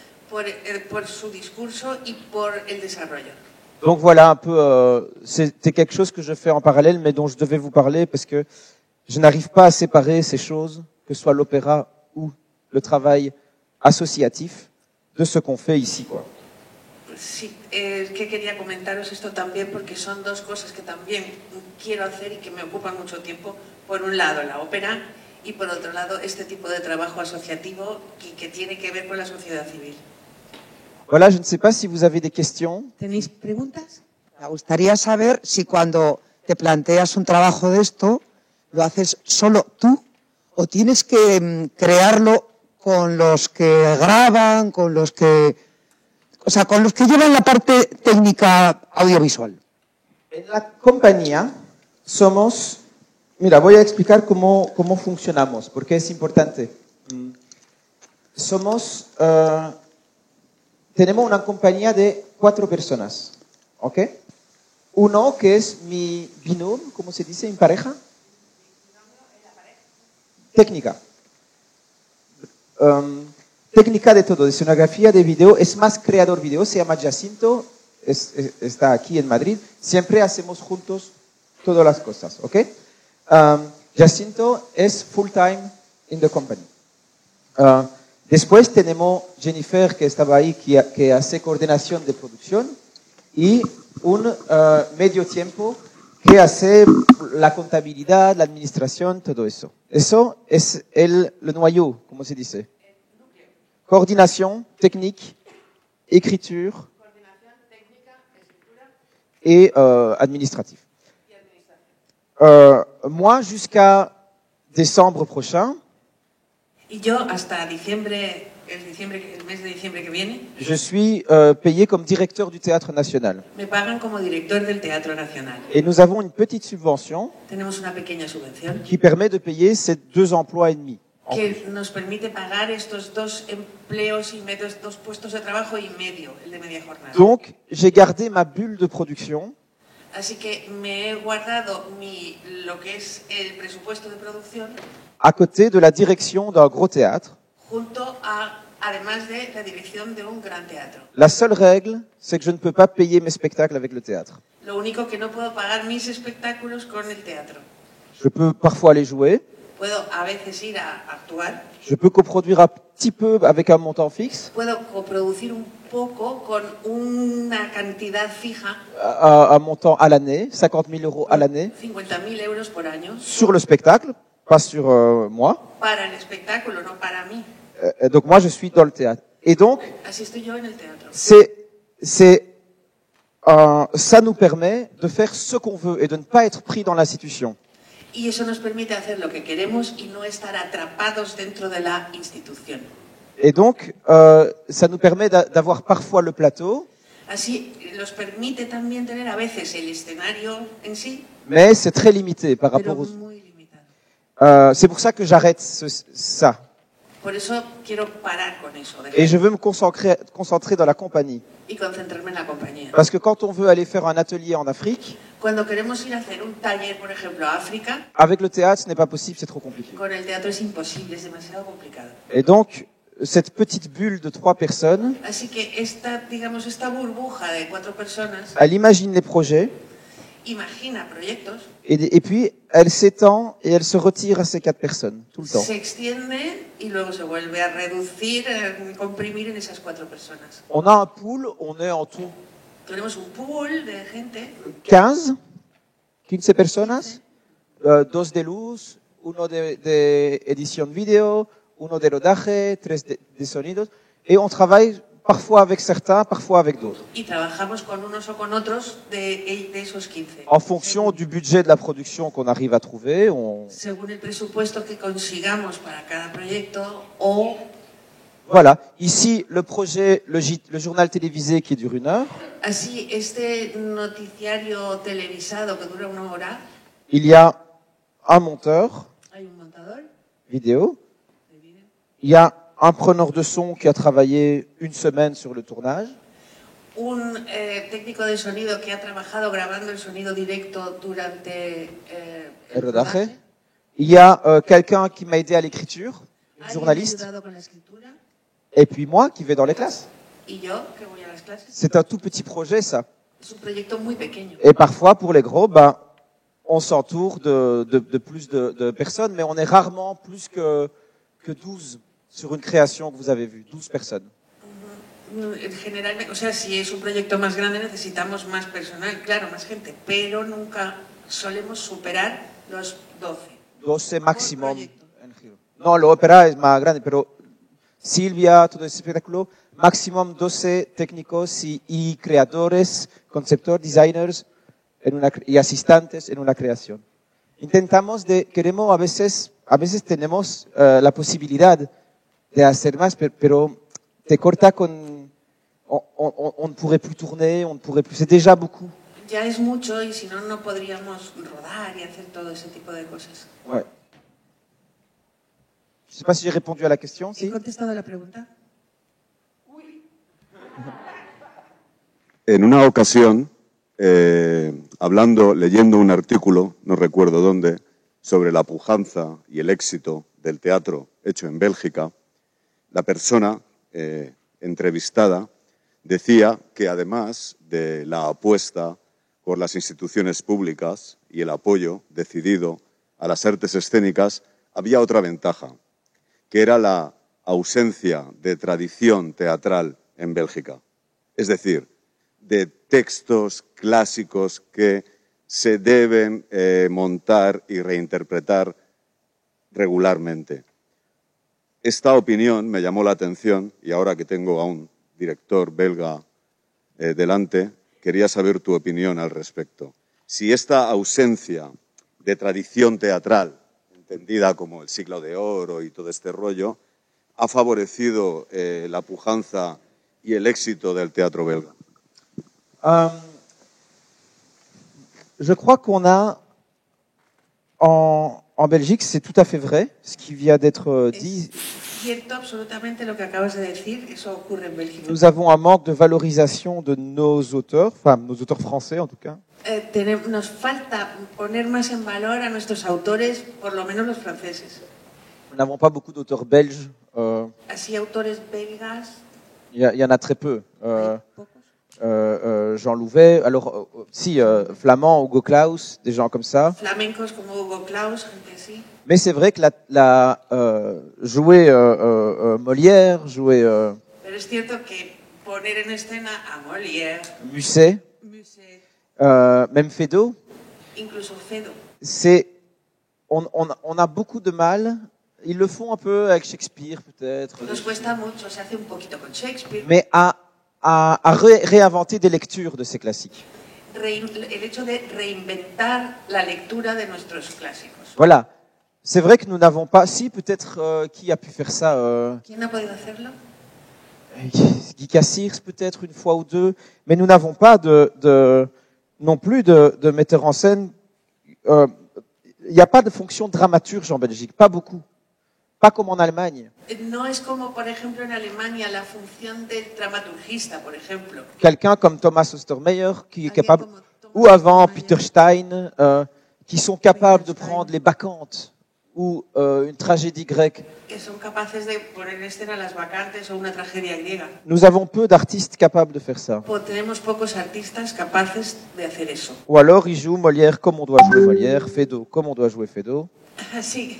por su discurso y por el desarrollo. Donc voilà un peu, c'était quelque chose que je fais en parallèle, mais dont je devais vous parler parce que je n'arrive pas à séparer ces choses, que ce soit l'opéra ou le travail associatif, de ce qu'on fait ici, quoi. Sí, es que quería comentaros esto también porque son dos cosas que también quiero hacer y que me ocupan mucho tiempo. Por un lado la ópera y por otro lado este tipo de trabajo asociativo que tiene que ver con la sociedad civil. Voilà, je ne sais pas si vous avez des questions. ¿Tenéis preguntas? Me gustaría saber si cuando te planteas un trabajo de esto, lo haces solo tú o tienes que crearlo con los que graban, con los que llevan la parte técnica audiovisual. En la compañía somos... Mira, voy a explicar cómo funcionamos, porque es importante. Tenemos una compañía de 4 personas, ¿ok? Uno que es mi binôme, ¿cómo se dice? ¿Mi pareja? Técnica. Técnica de todo, de escenografía, de video, es más creador video, se llama Jacinto, está aquí en Madrid, siempre hacemos juntos todas las cosas, ¿ok? Jacinto es full time in the company. Después tenemos Jennifer, que estaba ahí, que hace coordinación de producción, y un medio tiempo que hace la contabilidad, la administración, todo eso. Eso es el noyau, ¿cómo se dice? Coordination technique, écriture et administratif. Moi, jusqu'à décembre prochain, Y yo hasta diciembre, el mes de diciembre que viene, je suis payé comme directeur du Théâtre National. me pagan como director del Teatro Nacional. Et nous avons une petite subvention Tenemos una pequeña subvención qui permet de payer ces 2 emplois et demi. que nos permite pagar estos 2 empleos y medio, 2 puestos de trabajo y medio, el de media jornada. Donc, j'ai gardé ma bulle de production. Así que me he guardado lo que es el presupuesto de producción À côté de la direction d'un gros théâtre. además de la dirección de un gran teatro. La seule règle, c'est que je ne peux pas payer mes spectacles avec le théâtre. Lo único que no puedo pagar mis espectáculos con el teatro. Je peux parfois aller jouer. Puedo a veces ir a actuar. Je peux coproduire un petit peu avec un montant fixe. Puedo coproducir un poco con una cantidad fija. Un montant à l'année, 50 000 euros à l'année. 50.000 euros por año. Sur le spectacle, pas sur moi. Para el espectáculo, no para mí. Donc moi, je suis dans le théâtre. Et donc, Así estoy yo en el teatro. ça nous permet de faire ce qu'on veut et de ne pas être pris dans l'institution. Y eso nos permite hacer lo que queremos y no estar atrapados dentro de la institución. Et donc, ça nous permet d'avoir parfois le plateau. Así nos permite también tener a veces el escenario en sí. Mais c'est très limité par rapport aux... c'est pour ça que j'arrête ça. Por eso quiero parar con eso. Et je veux me concentrer dans la compagnie. Y concentrarme en la compañía. Parce que quand on veut aller faire un atelier en Afrique, Cuando queremos ir a hacer un taller, por ejemplo, a África, avec le théâtre, ce n'est pas possible, c'est trop compliqué. con el teatro es imposible, es demasiado complicado. Et donc, cette petite bulle de 3 personnes, Así que esta burbuja de 4 personas, elle imagine les projets, imagina proyectos, et puis elle s'étend et elle se retire à ces 4 personnes, tout le temps. se extiende y luego se vuelve a reducir, comprimir en esas 4 personas. On a un pool, on est en tout Tenemos un pool de gente, 15 personas, 2 de luz, 1 de edición video, 1 de rodaje, 3 de sonidos, et on travaille parfois avec certains, parfois avec d'autres. y trabajamos con unos o con otros de esos 15. En fonction du budget de la production qu'on arrive à trouver, Según el presupuesto que consigamos para cada proyecto o... Voilà, ici le projet, le journal télévisé qui dure 1 heure. Así, este noticiario televisado que dura 1 hora, Il y a un monteur hay un montador, vidéo. Il y a un preneur de son qui a travaillé 1 semaine sur le tournage. un técnico de sonido que ha trabajado grabando el sonido directo durante El rodaje. Il y a quelqu'un qui m'a aidé à l'écriture, un journaliste. ayudado con la escritura, Et puis moi qui vais dans les classes. y yo que voy a las clases. C'est un tout petit projet, ça. Es un proyecto muy pequeño. Et parfois, pour les gros, on s'entoure de plus de personnes, mais on est rarement plus que 12 sur une création que vous avez vue. 12 personnes. Generalmente, o sea, si es un proyecto más grande necesitamos más personal, claro, más gente, pero nunca solemos superar los 12. 12 maximum. No, l'opéra es más grande, pero Silvia, todo ese espectáculo, maximum 12 técnicos y creadores, conceptores, designers y asistentes en una creación. Queremos a veces tenemos la posibilidad de hacer más, pero te corta con, on ne pourrait plus tourner, c'est déjà beaucoup. Ya es mucho y si no, no podríamos rodar y hacer todo ese tipo de cosas. Ouais. Je ne sais pas si j'ai répondu à la question. ¿He contestado la pregunta? En una ocasión, leyendo un artículo, no recuerdo dónde, sobre la pujanza y el éxito del teatro hecho en Bélgica, la persona entrevistada decía que además de la apuesta por las instituciones públicas y el apoyo decidido a las artes escénicas, había otra ventaja, que era la ausencia de tradición teatral en Bélgica. Es decir, de textos clásicos que se deben montar y reinterpretar regularmente. Esta opinión me llamó la atención y ahora que tengo a un director belga delante, quería saber tu opinión al respecto. Si esta ausencia de tradición teatral, entendida como el siglo de oro y todo este rollo, ha favorecido la pujanza y el éxito del teatro belga. Je crois qu'on a en Belgique, c'est tout à fait vrai, ce qui vient d'être dit. Cierto absolutamente lo que acabas de decir, eso ocurre en Bélgica. Nous avons un manque de valorisation de nos auteurs, enfin nos auteurs français en tout cas. Nos falta poner más en valor a nuestros autores, por lo menos los franceses. Nous n'avons pas beaucoup d'auteurs belges. Así, autores belgas. Il y en a très peu. Jean Louvet, alors flamand, Hugo Claus, des gens comme ça. Flamencos como Hugo Claus, gente así. Mais c'est vrai que jouer Molière, jouer Pero es cierto que poner en escena a Molière, Musset, même Feydeau, incluso Feydeau. On a beaucoup de mal. Ils le font un peu avec Shakespeare peut-être. Nos cuesta mucho, se hace un poquito con Shakespeare. Mais à réinventer des lectures de ces classiques. El hecho de reinventar la lectura de nuestros clásicos. Voilà. C'est vrai que nous n'avons pas... Si, peut-être, qui a pu faire ça ¿Quién ha podido hacerlo? Guy Cassirs, peut-être, une fois ou deux. Mais nous n'avons pas non plus de metteur en scène. Il n'y a pas de fonction dramaturge en Belgique, pas beaucoup. Pas comme en Allemagne. No es como, por ejemplo, en Alemania, la función del dramaturgista, por ejemplo. Quelqu'un comme Thomas Ostermeyer, qui est capable, ou avant Peter Stein, qui sont capables de prendre les bacchantes ou une tragédie grecque. Que son capaces de poner en escena las bacantes o una tragedia griega. Nous avons peu d'artistes capables de faire ça. Tenemos pocos artistas capaces de hacer eso. Ou alors ils jouent Molière comme on doit jouer Molière, Feydeau comme on doit jouer Feydeau. Sí,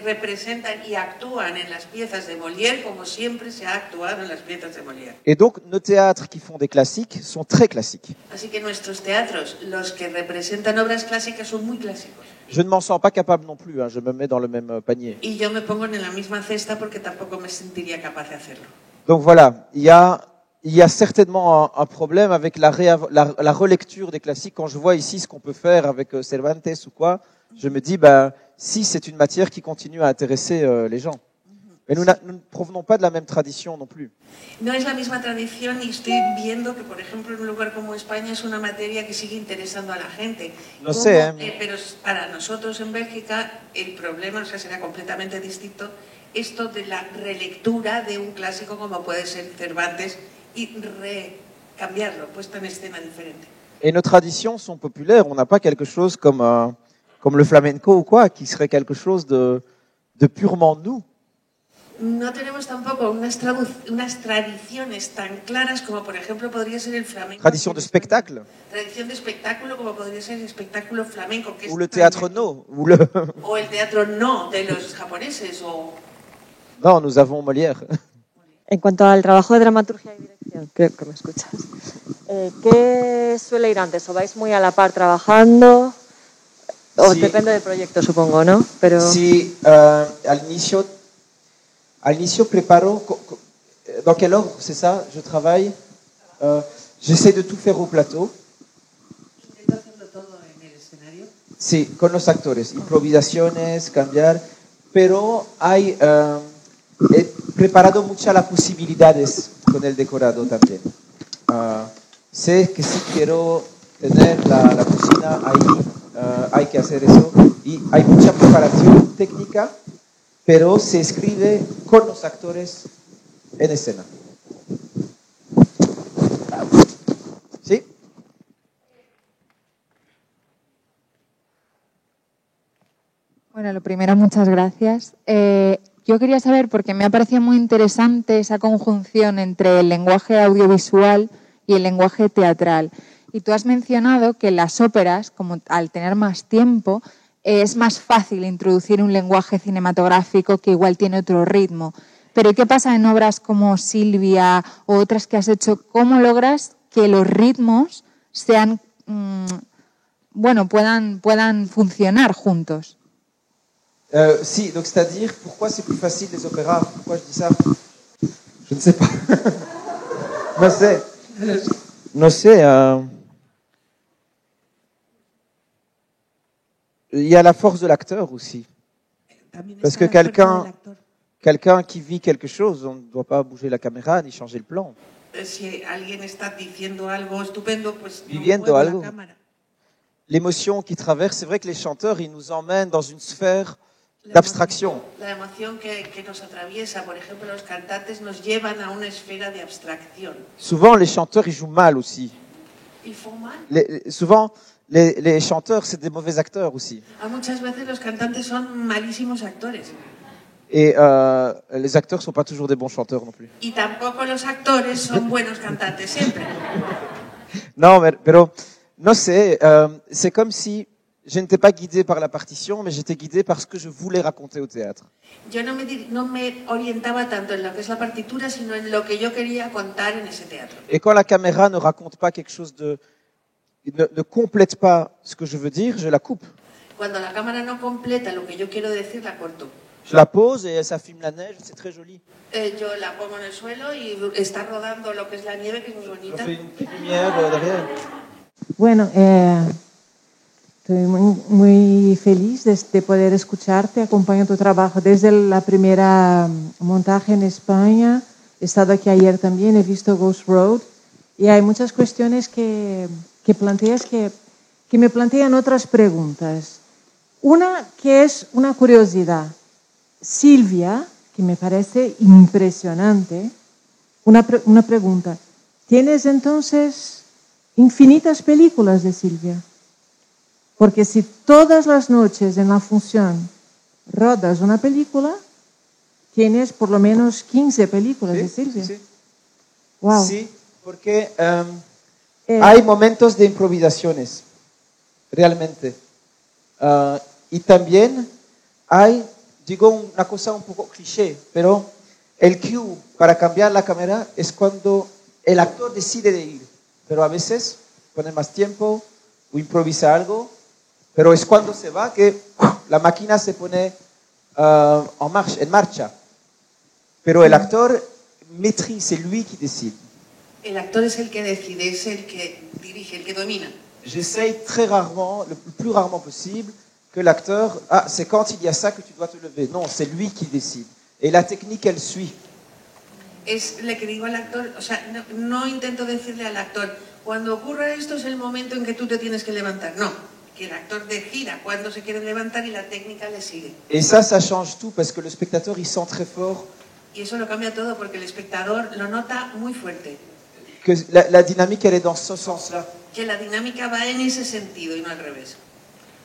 representan y actúan en las piezas de Molière como siempre se ha actuado en las piezas de Molière. Et donc nos théâtres qui font des classiques sont très classiques. Así que nuestros teatros, los que representan obras clásicas, son muy clásicos. Je ne m'en sens pas capable non plus, je me mets dans le même panier. Y yo me pongo en la misma cesta porque tampoco me sentiría capaz de hacerlo. Donc voilà, il y a certainement un problème avec la relecture des classiques. Quand je vois ici ce qu'on peut faire avec Cervantes ou quoi, je me dis, si c'est une matière qui continue à intéresser les gens. Mais nous ne provenons pas de la même tradition non plus. No es la misma tradición y estoy viendo que, por ejemplo, en un lugar como España es una materia que sigue interesando a la gente. No sé, pero para nosotros en Bélgica el problema, será completamente distinto, esto de la relectura de un clásico como puede ser Cervantes y cambiarlo, puesto en escena diferente. Et nos traditions sont populaires. On n'a pas quelque chose comme le flamenco ou quoi, qui serait quelque chose de purement nous. No tenemos tampoco unas tradiciones tan claras como, por ejemplo, podría ser el flamenco. Tradition de spectacle. Tradición de espectáculo como podría ser el espectáculo flamenco. Que ou le théâtre no. O el teatro no de los japoneses. No, nous avons Molière. En cuanto al trabajo de dramaturgia y dirección, creo que me escuchas. ¿Qué suele ir antes? ¿O vais muy a la par trabajando? O sí. Depende del proyecto, supongo, ¿no? Pero... Sí, al inicio preparo. Dans quel ordre, c'est ça? Je travaille. J'essaie de tout faire au plateau. Sí, con los actores. Improvisaciones, cambiar. Pero he preparado muchas las posibilidades con el decorado también. Sé que si quiero tener la cocina ahí, hay que hacer eso. Y hay mucha preparación técnica, pero se escribe con los actores en escena. ¿Sí? Bueno, lo primero, muchas gracias. Yo quería saber, porque me ha parecido muy interesante esa conjunción entre el lenguaje audiovisual y el lenguaje teatral. Y tú has mencionado que las óperas, como al tener más tiempo, es más fácil introducir un lenguaje cinematográfico que igual tiene otro ritmo. Pero ¿qué pasa en obras como Silvia o otras que has hecho? ¿Cómo logras que los ritmos sean, puedan funcionar juntos? Si, donc c'est-à-dire, pourquoi c'est plus facile les opéras? Pourquoi je dis ça? Je ne sais pas. No sé. Il y a la force de l'acteur aussi. Parce que quelqu'un qui vit quelque chose, on ne doit pas bouger la caméra ni changer le plan. Si alguien está diciendo algo estupendo, pues viviendo algo. l'émotion qui traverse. C'est vrai que les chanteurs, ils nous emmènent dans une sphère d'abstraction. La emoción que nos atraviesa, por ejemplo, los cantantes nos llevan a una esfera de abstracción. Souvent, les chanteurs, ils jouent mal aussi. Ils font mal. Souvent, les chanteurs, c'est des mauvais acteurs aussi. Muchas veces los cantantes son malísimos actores. Et les acteurs ne sont pas toujours des bons chanteurs non plus. Y tampoco los actores son buenos cantantes siempre. Non, pero no sé, c'est comme si je n'étais pas guidé par la partition, mais j'étais guidé par ce que je voulais raconter au théâtre. Yo no me orientaba tanto en lo que es la partitura, sino en lo que yo quería contar en ese teatro. Et quand la caméra ne raconte pas quelque chose ne complète pas ce que je veux dire, je la coupe. Cuando la cámara no completa lo que yo quiero decir, la corto. Je la pose et ça filme la neige, c'est très joli. Yo la pongo en el suelo y está rodando lo que es la nieve, que es muy bonita. Je fais une petite lumière derrière. Bueno, estoy muy feliz de poder escucharte, acompaño tu trabajo desde la primera montaje en España. He estado aquí ayer también, he visto Ghost Road y hay muchas cuestiones que planteas que me plantean otras preguntas. Una que es una curiosidad. Silvia, que me parece impresionante, una pregunta. ¿Tienes entonces infinitas películas de Silvia? Porque si todas las noches en la función rodas una película, tienes por lo menos 15 películas de Silvia. Sí. Wow. Sí, porque hay momentos de improvisaciones, realmente. Y también hay, digo una cosa un poco cliché, pero el cue para cambiar la cámara es cuando el actor decide de ir. Pero a veces pone más tiempo o improvisa algo, pero es cuando se va que la máquina se pone en marcha. Pero el actor maîtrise, c'est lui qui décide. El actor es el que decide, es el que dirige, el que domina. J'essaye très rarement, le plus rarement possible, que l'acteur, c'est quand il y a ça que tu dois te lever. Non, c'est lui qui décide. Et la technique, elle suit. Es lo que digo al actor, o sea, no intento decirle al actor, cuando ocurra esto es el momento en que tú te tienes que levantar. No, que el actor decida cuándo se quiere levantar y la técnica le sigue. Et ça change tout parce que le spectateur, il sent très fort. Y eso lo cambia todo porque el espectador lo nota muy fuerte. Que la dynamique, elle est dans ce sens-là. Que la dinámica va en ese sentido y no al revés.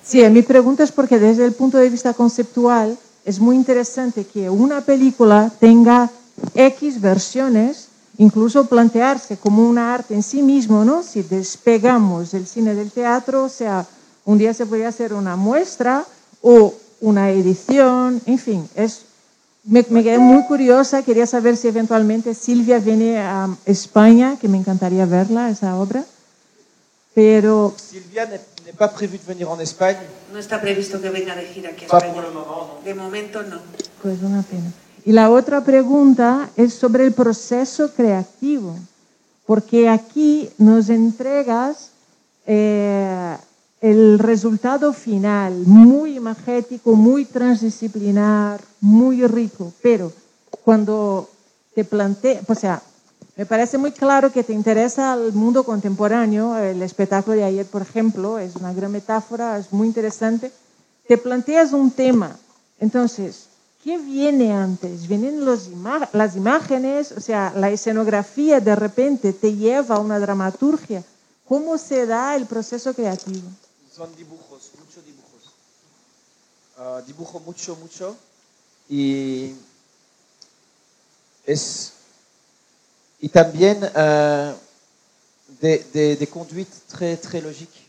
Sí, mi pregunta es porque desde el punto de vista conceptual es muy interesante que una película tenga X versiones, incluso plantearse como una arte en sí mismo, ¿no? Si despegamos el cine del teatro, o sea, un día se podría hacer una muestra o una edición, en fin, me quedé muy curiosa, quería saber si eventualmente Silvia viene a España, que me encantaría verla, esa obra, pero... Silvia n'est pas prévu de venir en Espagne. No está previsto que venga de gira aquí a Pas España. pour le moment, no. De momento no. Pues una pena. Y la otra pregunta es sobre el proceso creativo, porque aquí nos entregas el resultado final, muy imagético, muy transdisciplinar, muy rico, pero cuando te planteas, o sea, me parece muy claro que te interesa el mundo contemporáneo, el espectáculo de ayer, por ejemplo, es una gran metáfora, es muy interesante, te planteas un tema, entonces, ¿qué viene antes? ¿Vienen las imágenes? O sea, la escenografía de repente te lleva a una dramaturgia. ¿Cómo se da el proceso creativo? Son dibujos, muchos dibujos. Dibujo mucho. Y también de conduite très logique.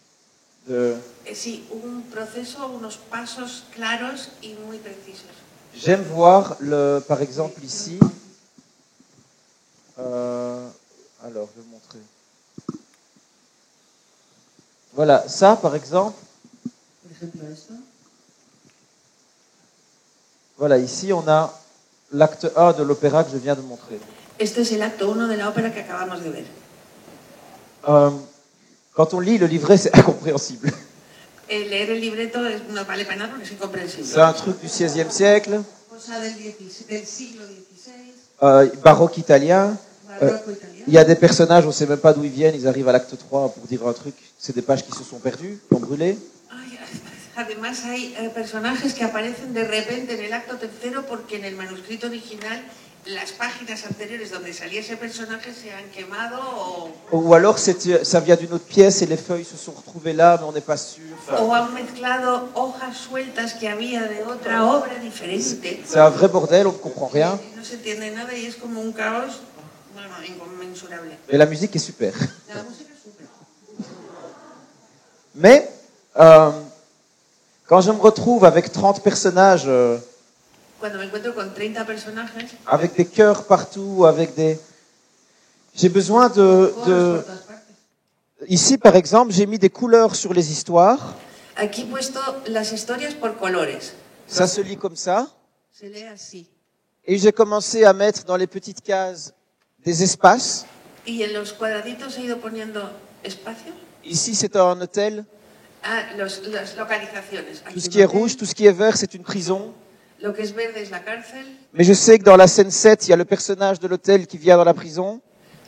Sí, un proceso, unos pasos claros y muy precisos. J'aime voir, par exemple, ici. Alors, je vais montrer. Voilà, ça, par exemple. Voilà, ici, on a l'acte 1 de l'opéra que je viens de montrer. Este es el acto 1 de la ópera que acabamos de ver. Quand on lit le livret, c'est incompréhensible. Leer el libreto no vale para nada porque es incomprensible. C'est un truc du XVIe siècle. Cosa del siglo XVI. Baroque italien. Il y a des personnages, on ne sait même pas d'où ils viennent, ils arrivent à l'acte 3 pour dire un truc. C'est des pages qui se sont perdues, qui ont brûlé. Además hay personajes que aparecen de repente en el acto tercero porque en el manuscrito original las páginas anteriores donde salía ese personaje se han quemado Ou alors ça vient d'une autre pièce et les feuilles se sont retrouvées là, mais on n'est pas sûr. o han mezclado hojas sueltas que había de otra obra diferente. C'est un vrai bordel, on ne comprend rien. No se entiende nada y es como un caos, bueno, inconmensurable. Et la musique est super. La música es súper. Mais quand je me retrouve avec 30 personnages, Cuando me encuentro con 30 personajes, avec des cœurs partout, avec des... J'ai besoin de... Ici, par exemple, j'ai mis des couleurs sur les histoires. aquí he puesto las historias por colores. Ça se lit comme ça. Se lee así. Et j'ai commencé à mettre dans les petites cases des espaces. Y en los cuadraditos he ido poniendo espacio. Ici, c'est un hôtel. Las localizaciones. Aquí Tout ce un qui est hotel. rouge, tout ce qui est vert, c'est une prison. Lo que es verde es la cárcel, Mais je sais que dans la scène 7, il y a le personnage de l'hôtel qui vient dans la prison.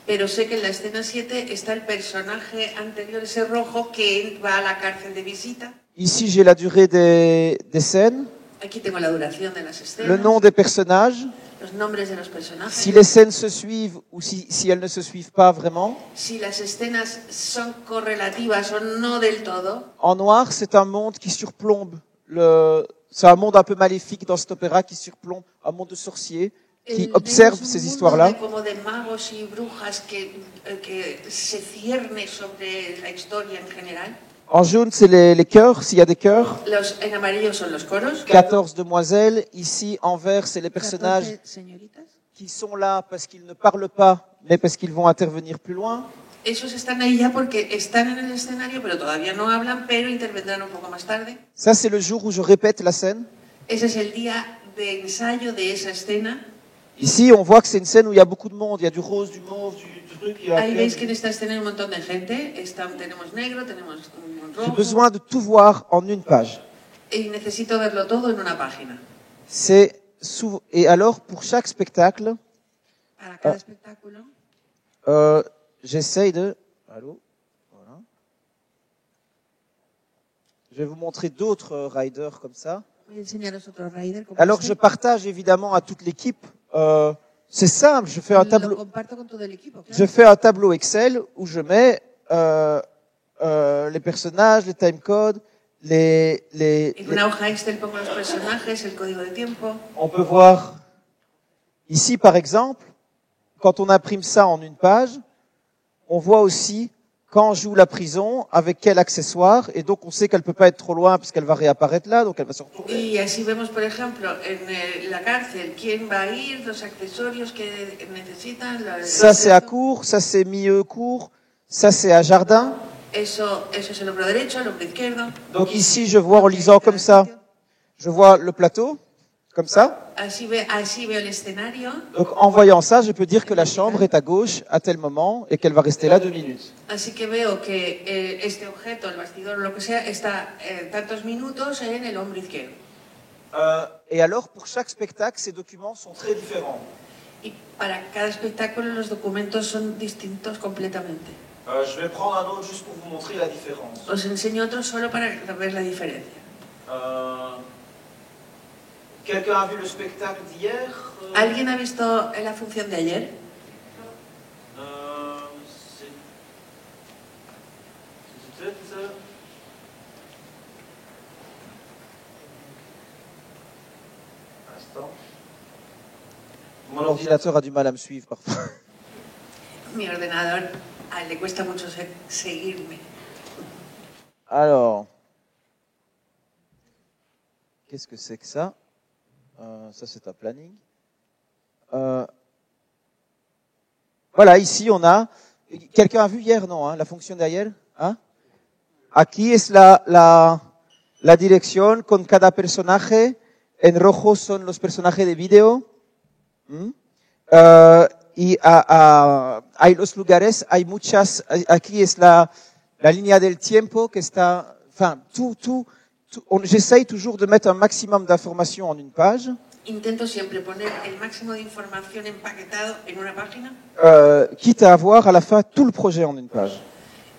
pero sé que en la escena 7 está el personaje anterior, ese rojo, que va a la cárcel de visita. Ici, j'ai la durée des scènes, Aquí tengo la duración de las escenas, le nom des personnages, los nombres de los personajes. si les scènes se suivent ou si elles ne se suivent pas vraiment. Si las escenas son correlativas o no del todo. En noir, c'est un monde qui surplombe le... C'est un monde un peu maléfique dans cet opéra qui surplombe un monde de sorciers qui observe ces histoires-là. Como de magos y brujas que se cierne sobre la historia en general. En jaune, c'est les chœurs, s'il y a des chœurs. En amarillo son los coros. 14 demoiselles. Ici, en vert, c'est les personnages 14 señoritas. qui sont là parce qu'ils ne parlent pas, mais parce qu'ils vont intervenir plus loin. Esos están ahí ya porque están en el escenario, pero todavía no hablan, pero intervendrán un poco más tarde. Ça, c'est le jour où je répète la scène. Ese es el día de ensayo de esa escena. Ici, on voit que c'est une scène où il y a beaucoup de monde. Il y a du rose, du mauve, du truc. il y a- Ahí veis que en esta escena hay un montón de gente. Tenemos negro, tenemos J'ai rojo. besoin de tout voir en une page. Y necesito verlo todo en una página. C'est Et alors, pour chaque spectacle, Para cada espectáculo. j'essaye de... Allô? Voilà. Je vais vous montrer d'autres riders comme ça. Voy a enseñaros otro rider. Como Alors, este. je partage évidemment à toute l'équipe. C'est simple, je fais un Lo tableau. comparto con todo el equipo, claro. Je fais un tableau Excel où je mets les personnages, les timecodes, En una hoja Excel pongo los personajes, el código de tiempo. On peut voir ici, par exemple, quand on imprime ça en une page, on voit aussi quand joue la prison, avec quel accessoire, et donc on sait qu'elle peut pas être trop loin parce qu'elle va réapparaître là, donc elle va se retourner. Y así vemos, por ejemplo, en la cárcel, quién va a ir, los accesorios que necesitan. Ça c'est à court, ça c'est milieu court, ça c'est à jardin. Eso es el hombro derecho, el hombro izquierdo. Donc ici, je vois en lisant comme ça, je vois le plateau, comme ça. Así veo el escenario. Donc en voyant ça, je peux dire que la chambre est à gauche à tel moment et qu'elle va rester là 2 minutes. Así que veo que este objeto, el bastidor o lo que sea, está tantos minutos en el hombro izquierdo. Et alors, pour chaque spectacle, ces documents sont très différents. Y para cada espectáculo los documentos son distintos completamente. Je vais prendre un autre juste pour vous montrer la différence. Os enseño otro solo para ver la diferencia. Quelqu'un a vu le spectacle d'hier? ¿Alguien ha visto la función de ayer? Mon ordinateur a du mal à me suivre parfois. Mi ordenador le cuesta mucho seguirme. Alors, qu'est-ce que c'est que ça? Ça, c'est un planning. Voilà, ici, on a... Quelqu'un a vu hier, non, la fonction d'ayer? Aquí es la dirección con cada personaje. En rojo son los personajes de video. Y hay los lugares, hay muchas... Aquí es la línea del tiempo que está... Enfin, j'essaye toujours de mettre un maximum d'informations en une page. intento siempre poner el máximo de información empaquetado en una página. Quitte à avoir à la fin tout le projet en une page.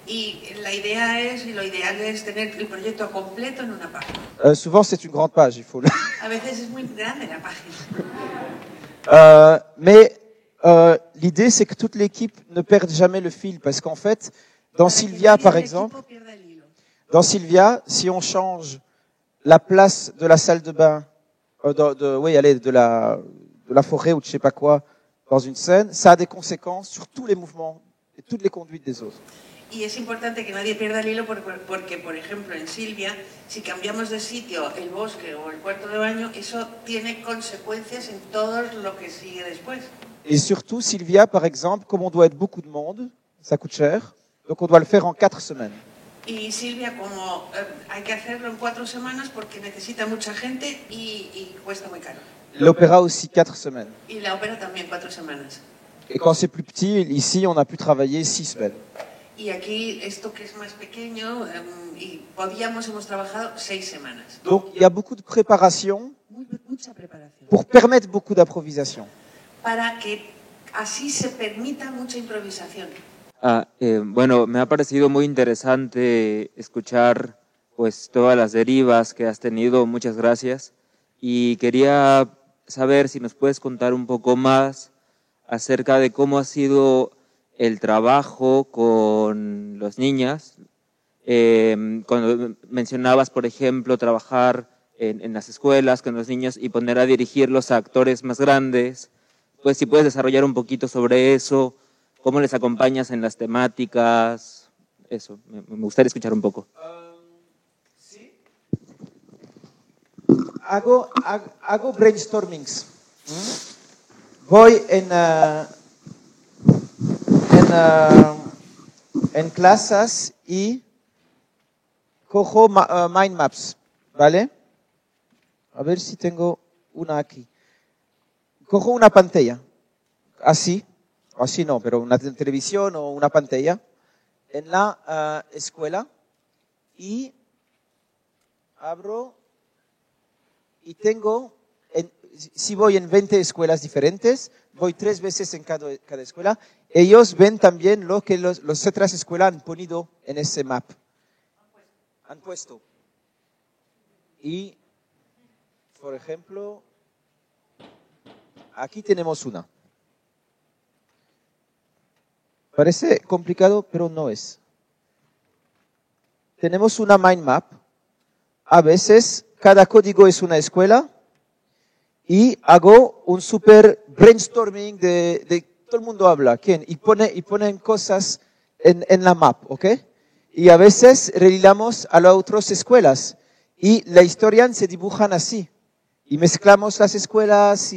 Y lo ideal es tener el proyecto completo en una página. Souvent, c'est une grande page, il faut le... A veces es muy grande la página. Mais l'idée, c'est que toute l'équipe ne perde jamais le fil, parce qu'en fait, dans Sylvia, par exemple, dans Sylvia, si on change la place de la salle de bain, de la forêt ou de je sais pas quoi, dans une scène, ça a des conséquences sur tous les mouvements et toutes les conduites des autres. Y es importante que nadie pierda el hilo porque, por ejemplo, en Silvia, si cambiamos de sitio el bosque o el cuarto de baño, eso tiene consecuencias en todo lo que sigue después. Et surtout, Sylvia, par exemple, comme on doit être beaucoup de monde, ça coûte cher, donc on doit le faire en 4 semaines. Y Silvia, como hay que hacerlo en 4 semanas porque necesita mucha gente y cuesta muy caro. L'opéra aussi 4 semaines. Y la ópera también 4 semanas. Et quand c'est plus petit, ici, on a pu travailler 6 semaines. Y aquí, esto que es más pequeño, y hemos trabajado 6 semanas. Donc, il y a beaucoup de préparation Mucha preparación. pour permettre beaucoup d'improvisation. Para que así se permita mucha improvisación. Bueno, me ha parecido muy interesante escuchar pues todas las derivas que has tenido. Muchas gracias. Y quería saber si nos puedes contar un poco más acerca de cómo ha sido el trabajo con los niñas. Cuando mencionabas, por ejemplo, trabajar en las escuelas con los niños y poner a dirigirlos a actores más grandes, pues si puedes desarrollar un poquito sobre eso, cómo les acompañas en las temáticas, eso, me gustaría escuchar un poco. Sí. Hago brainstormings. Voy en clases y cojo mind maps, ¿vale? A ver si tengo una aquí. Cojo una pantalla, así no, pero una televisión o una pantalla en la escuela y abro y tengo, si voy en 20 escuelas diferentes, voy 3 veces en cada escuela, ellos ven también lo que las otras escuelas han ponido en ese map. Han puesto. Y, por ejemplo, aquí tenemos una. Parece complicado, pero no es. Tenemos una mind map. A veces, cada código es una escuela. Y hago un super brainstorming de todo el mundo habla. ¿Quién? Y ponen cosas en la map, ¿ok? Y a veces relilamos a las otras escuelas. Y la historia se dibujan así. Y mezclamos las escuelas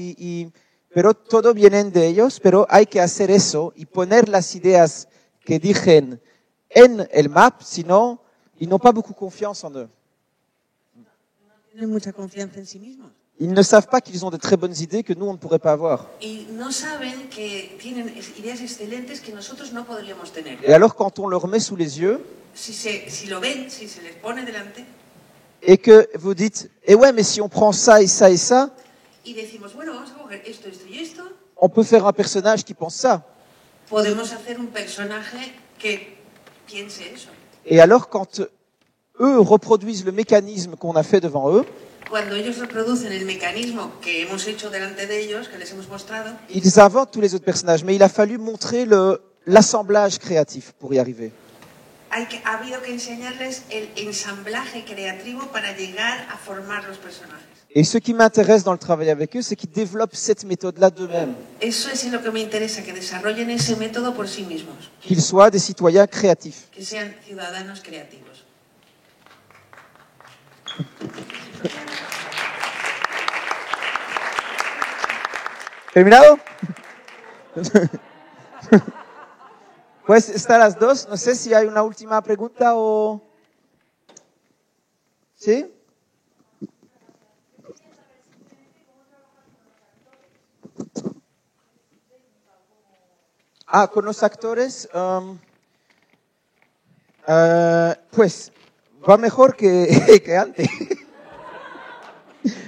pero todo viene de ellos, pero hay que hacer eso y poner las ideas que dicen en el map, sino ils n'ont pas beaucoup confiance en eux. No tienen mucha confianza en sí mismos. Ils ne savent pas qu'ils ont de très bonnes idées que nous, on ne pourrait pas avoir. Y no saben que tienen ideas excelentes que nosotros no podríamos tener. Et alors, quand on leur met sous les yeux, Si lo ven, si se les pone delante, et que vous dites, eh ouais, mais si on prend ça et ça et ça, y decimos, bueno, vamos a coger esto, esto y esto, on peut faire un personnage qui pense ça. podemos hacer un personaje que piense eso. Et alors, quand eux reproduisent le mécanisme qu'on a fait devant eux, Cuando ellos reproducen el mecanismo que hemos hecho delante de ellos, que les hemos mostrado, ils inventent tous les autres personnages. Mais il a fallu montrer l'assemblage créatif pour y arriver. ha habido que enseñarles el ensamblaje creativo para llegar a formar los personajes. Et ce qui m'intéresse dans le travail avec eux, c'est qu'ils développent cette méthode-là d'eux-mêmes. Eso es en lo que me interesa, que desarrollen ese método por sí mismos, Qu'ils soient des citoyens créatifs. que sean ciudadanos creativos. ¿Terminado? Pues estar las dos. No sé si hay una última pregunta o... ¿Sí? Con los actores, pues va mejor que antes.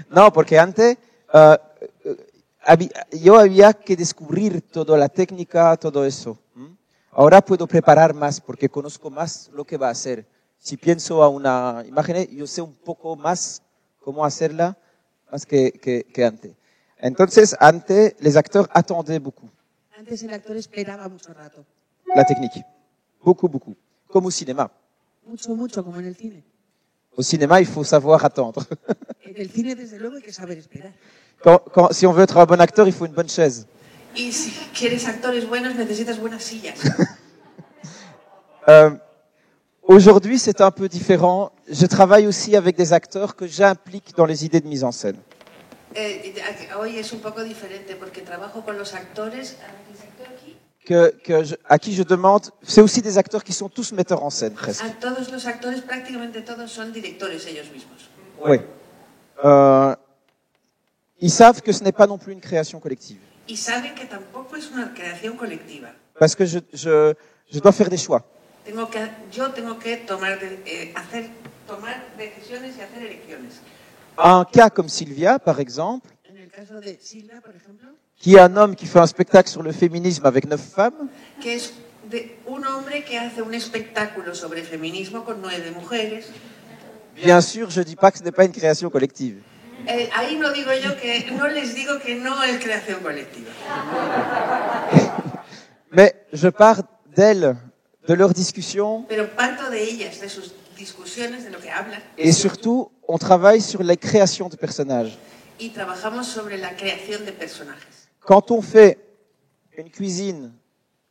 No, porque antes yo había que descubrir toda la técnica, todo eso. Ahora puedo preparar más porque conozco más lo que va a hacer. Si pienso a una imagen, yo sé un poco más cómo hacerla, más que antes. Entonces, antes, les acteurs attendaient beaucoup. Antes el actor esperaba mucho rato. La technique. Beaucoup. Comme au cinéma. Mucho, como en el cine. Au cinéma, il faut savoir attendre. En el cine, desde luego, hay que saber esperar. Si on veut être un bon acteur, il faut une bonne chaise. Y si quieres actores buenos, necesitas buenas sillas. Aujourd'hui, c'est un peu différent. Je travaille aussi avec des acteurs que j'implique dans les idées de mise en scène. Hoy es un poco diferente porque trabajo con los actores. À qui je demande, c'est aussi des acteurs qui sont tous metteurs en scène, presque. A todos los actores, prácticamente todos son directores ellos mismos. Oui. Ils savent que ce n'est pas non plus une création collective. Y saben que tampoco es una creación colectiva. Parce que je dois faire des choix. Yo tengo que tomar decisiones y hacer elecciones. Un cas comme Sylvia, par exemple, En el caso de Silvia, por ejemplo, qui est un homme qui fait un spectacle sur le féminisme avec 9 femmes, que es de un hombre que hace un espectáculo sobre feminismo con 9 mujeres. bien sûr, je ne dis pas que ce n'est pas une création collective. Ahí no les digo que no es creación colectiva. Mais je pars d'elles, de leurs discussions, Pero parto de ellas, de sus discusiones, de lo que hablan. et surtout, on travaille sur la création de personnages. Y trabajamos sobre la creación de personajes. Quand on fait une cuisine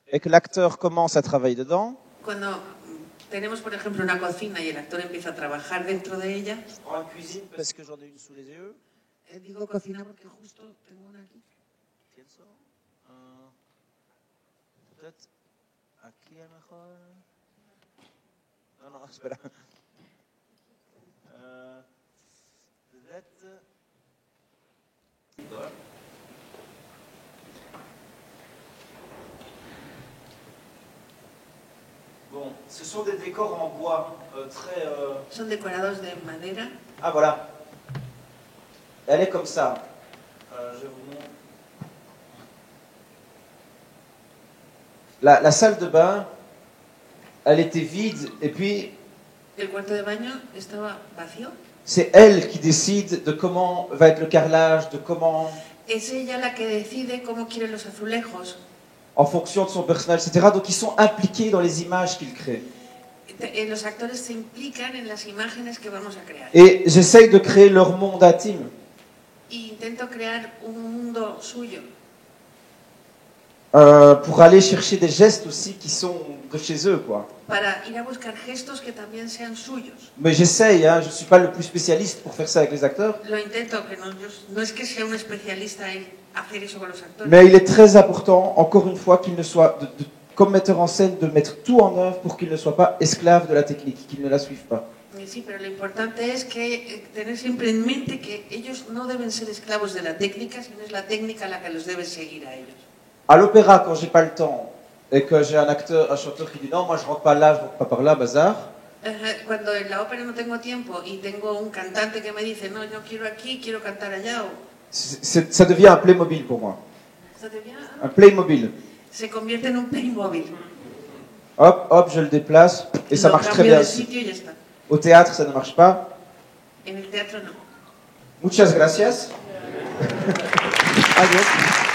et que l'acteur commence à travailler dedans, Cuando tenemos, por ejemplo, una cocina y el actor empieza a trabajar dentro de ella. en cuisine, parce que j'en ai une sous les yeux, Digo cocina porque justo tengo una aquí. pienso, peut-être aquí a lo mejor. No, espera. Bon, ce sont des décors en bois très. Son decorados de madera. Ah voilà. Elle est comme ça. Je vous montre. La salle de bain, elle était vide et puis El cuarto de baño estaba vacío. c'est elle qui décide de comment va être le carrelage, de comment, Es ella la que decide cómo quiere los azulejos. en fonction de son personnage, etc. Donc ils sont impliqués dans les images qu'ils créent. Los actores se implican en las imágenes que vamos a crear. Et j'essaye de créer leur monde intime. Y intento crear un mundo suyo. Pour aller chercher des gestes aussi qui sont de chez eux, quoi. Para ir a buscar gestos que también sean suyos. Mais j'essaye, hein, je ne suis pas le plus spécialiste pour faire ça avec les acteurs. Lo intento, que no es que sea un especialista en hacer eso con los actores. Mais il est très important, encore une fois, qu'il ne soit, comme metteur en scène, de mettre tout en œuvre pour qu'ils ne soient pas esclaves de la technique, qu'ils ne la suivent pas. Sí, pero lo importante es que tener siempre en mente que ellos no deben ser esclavos de la técnica, sino es la técnica la que los debe seguir a ellos. À l'opéra, quand j'ai pas le temps et que j'ai un chanteur qui dit non, moi je rentre pas là, je rentre pas par là, bazar. Cuando en la ópera no tengo tiempo y tengo un cantante que me dice no, yo quiero aquí, quiero cantar allá. Ça devient un Playmobil pour moi. Ça devient Un Playmobil. Se convierte en un Playmobil. Hop, hop, je le déplace et ça marche très bien aussi. Au théâtre, ça ne marche pas. En el teatro no. Muchas gracias. Adiós.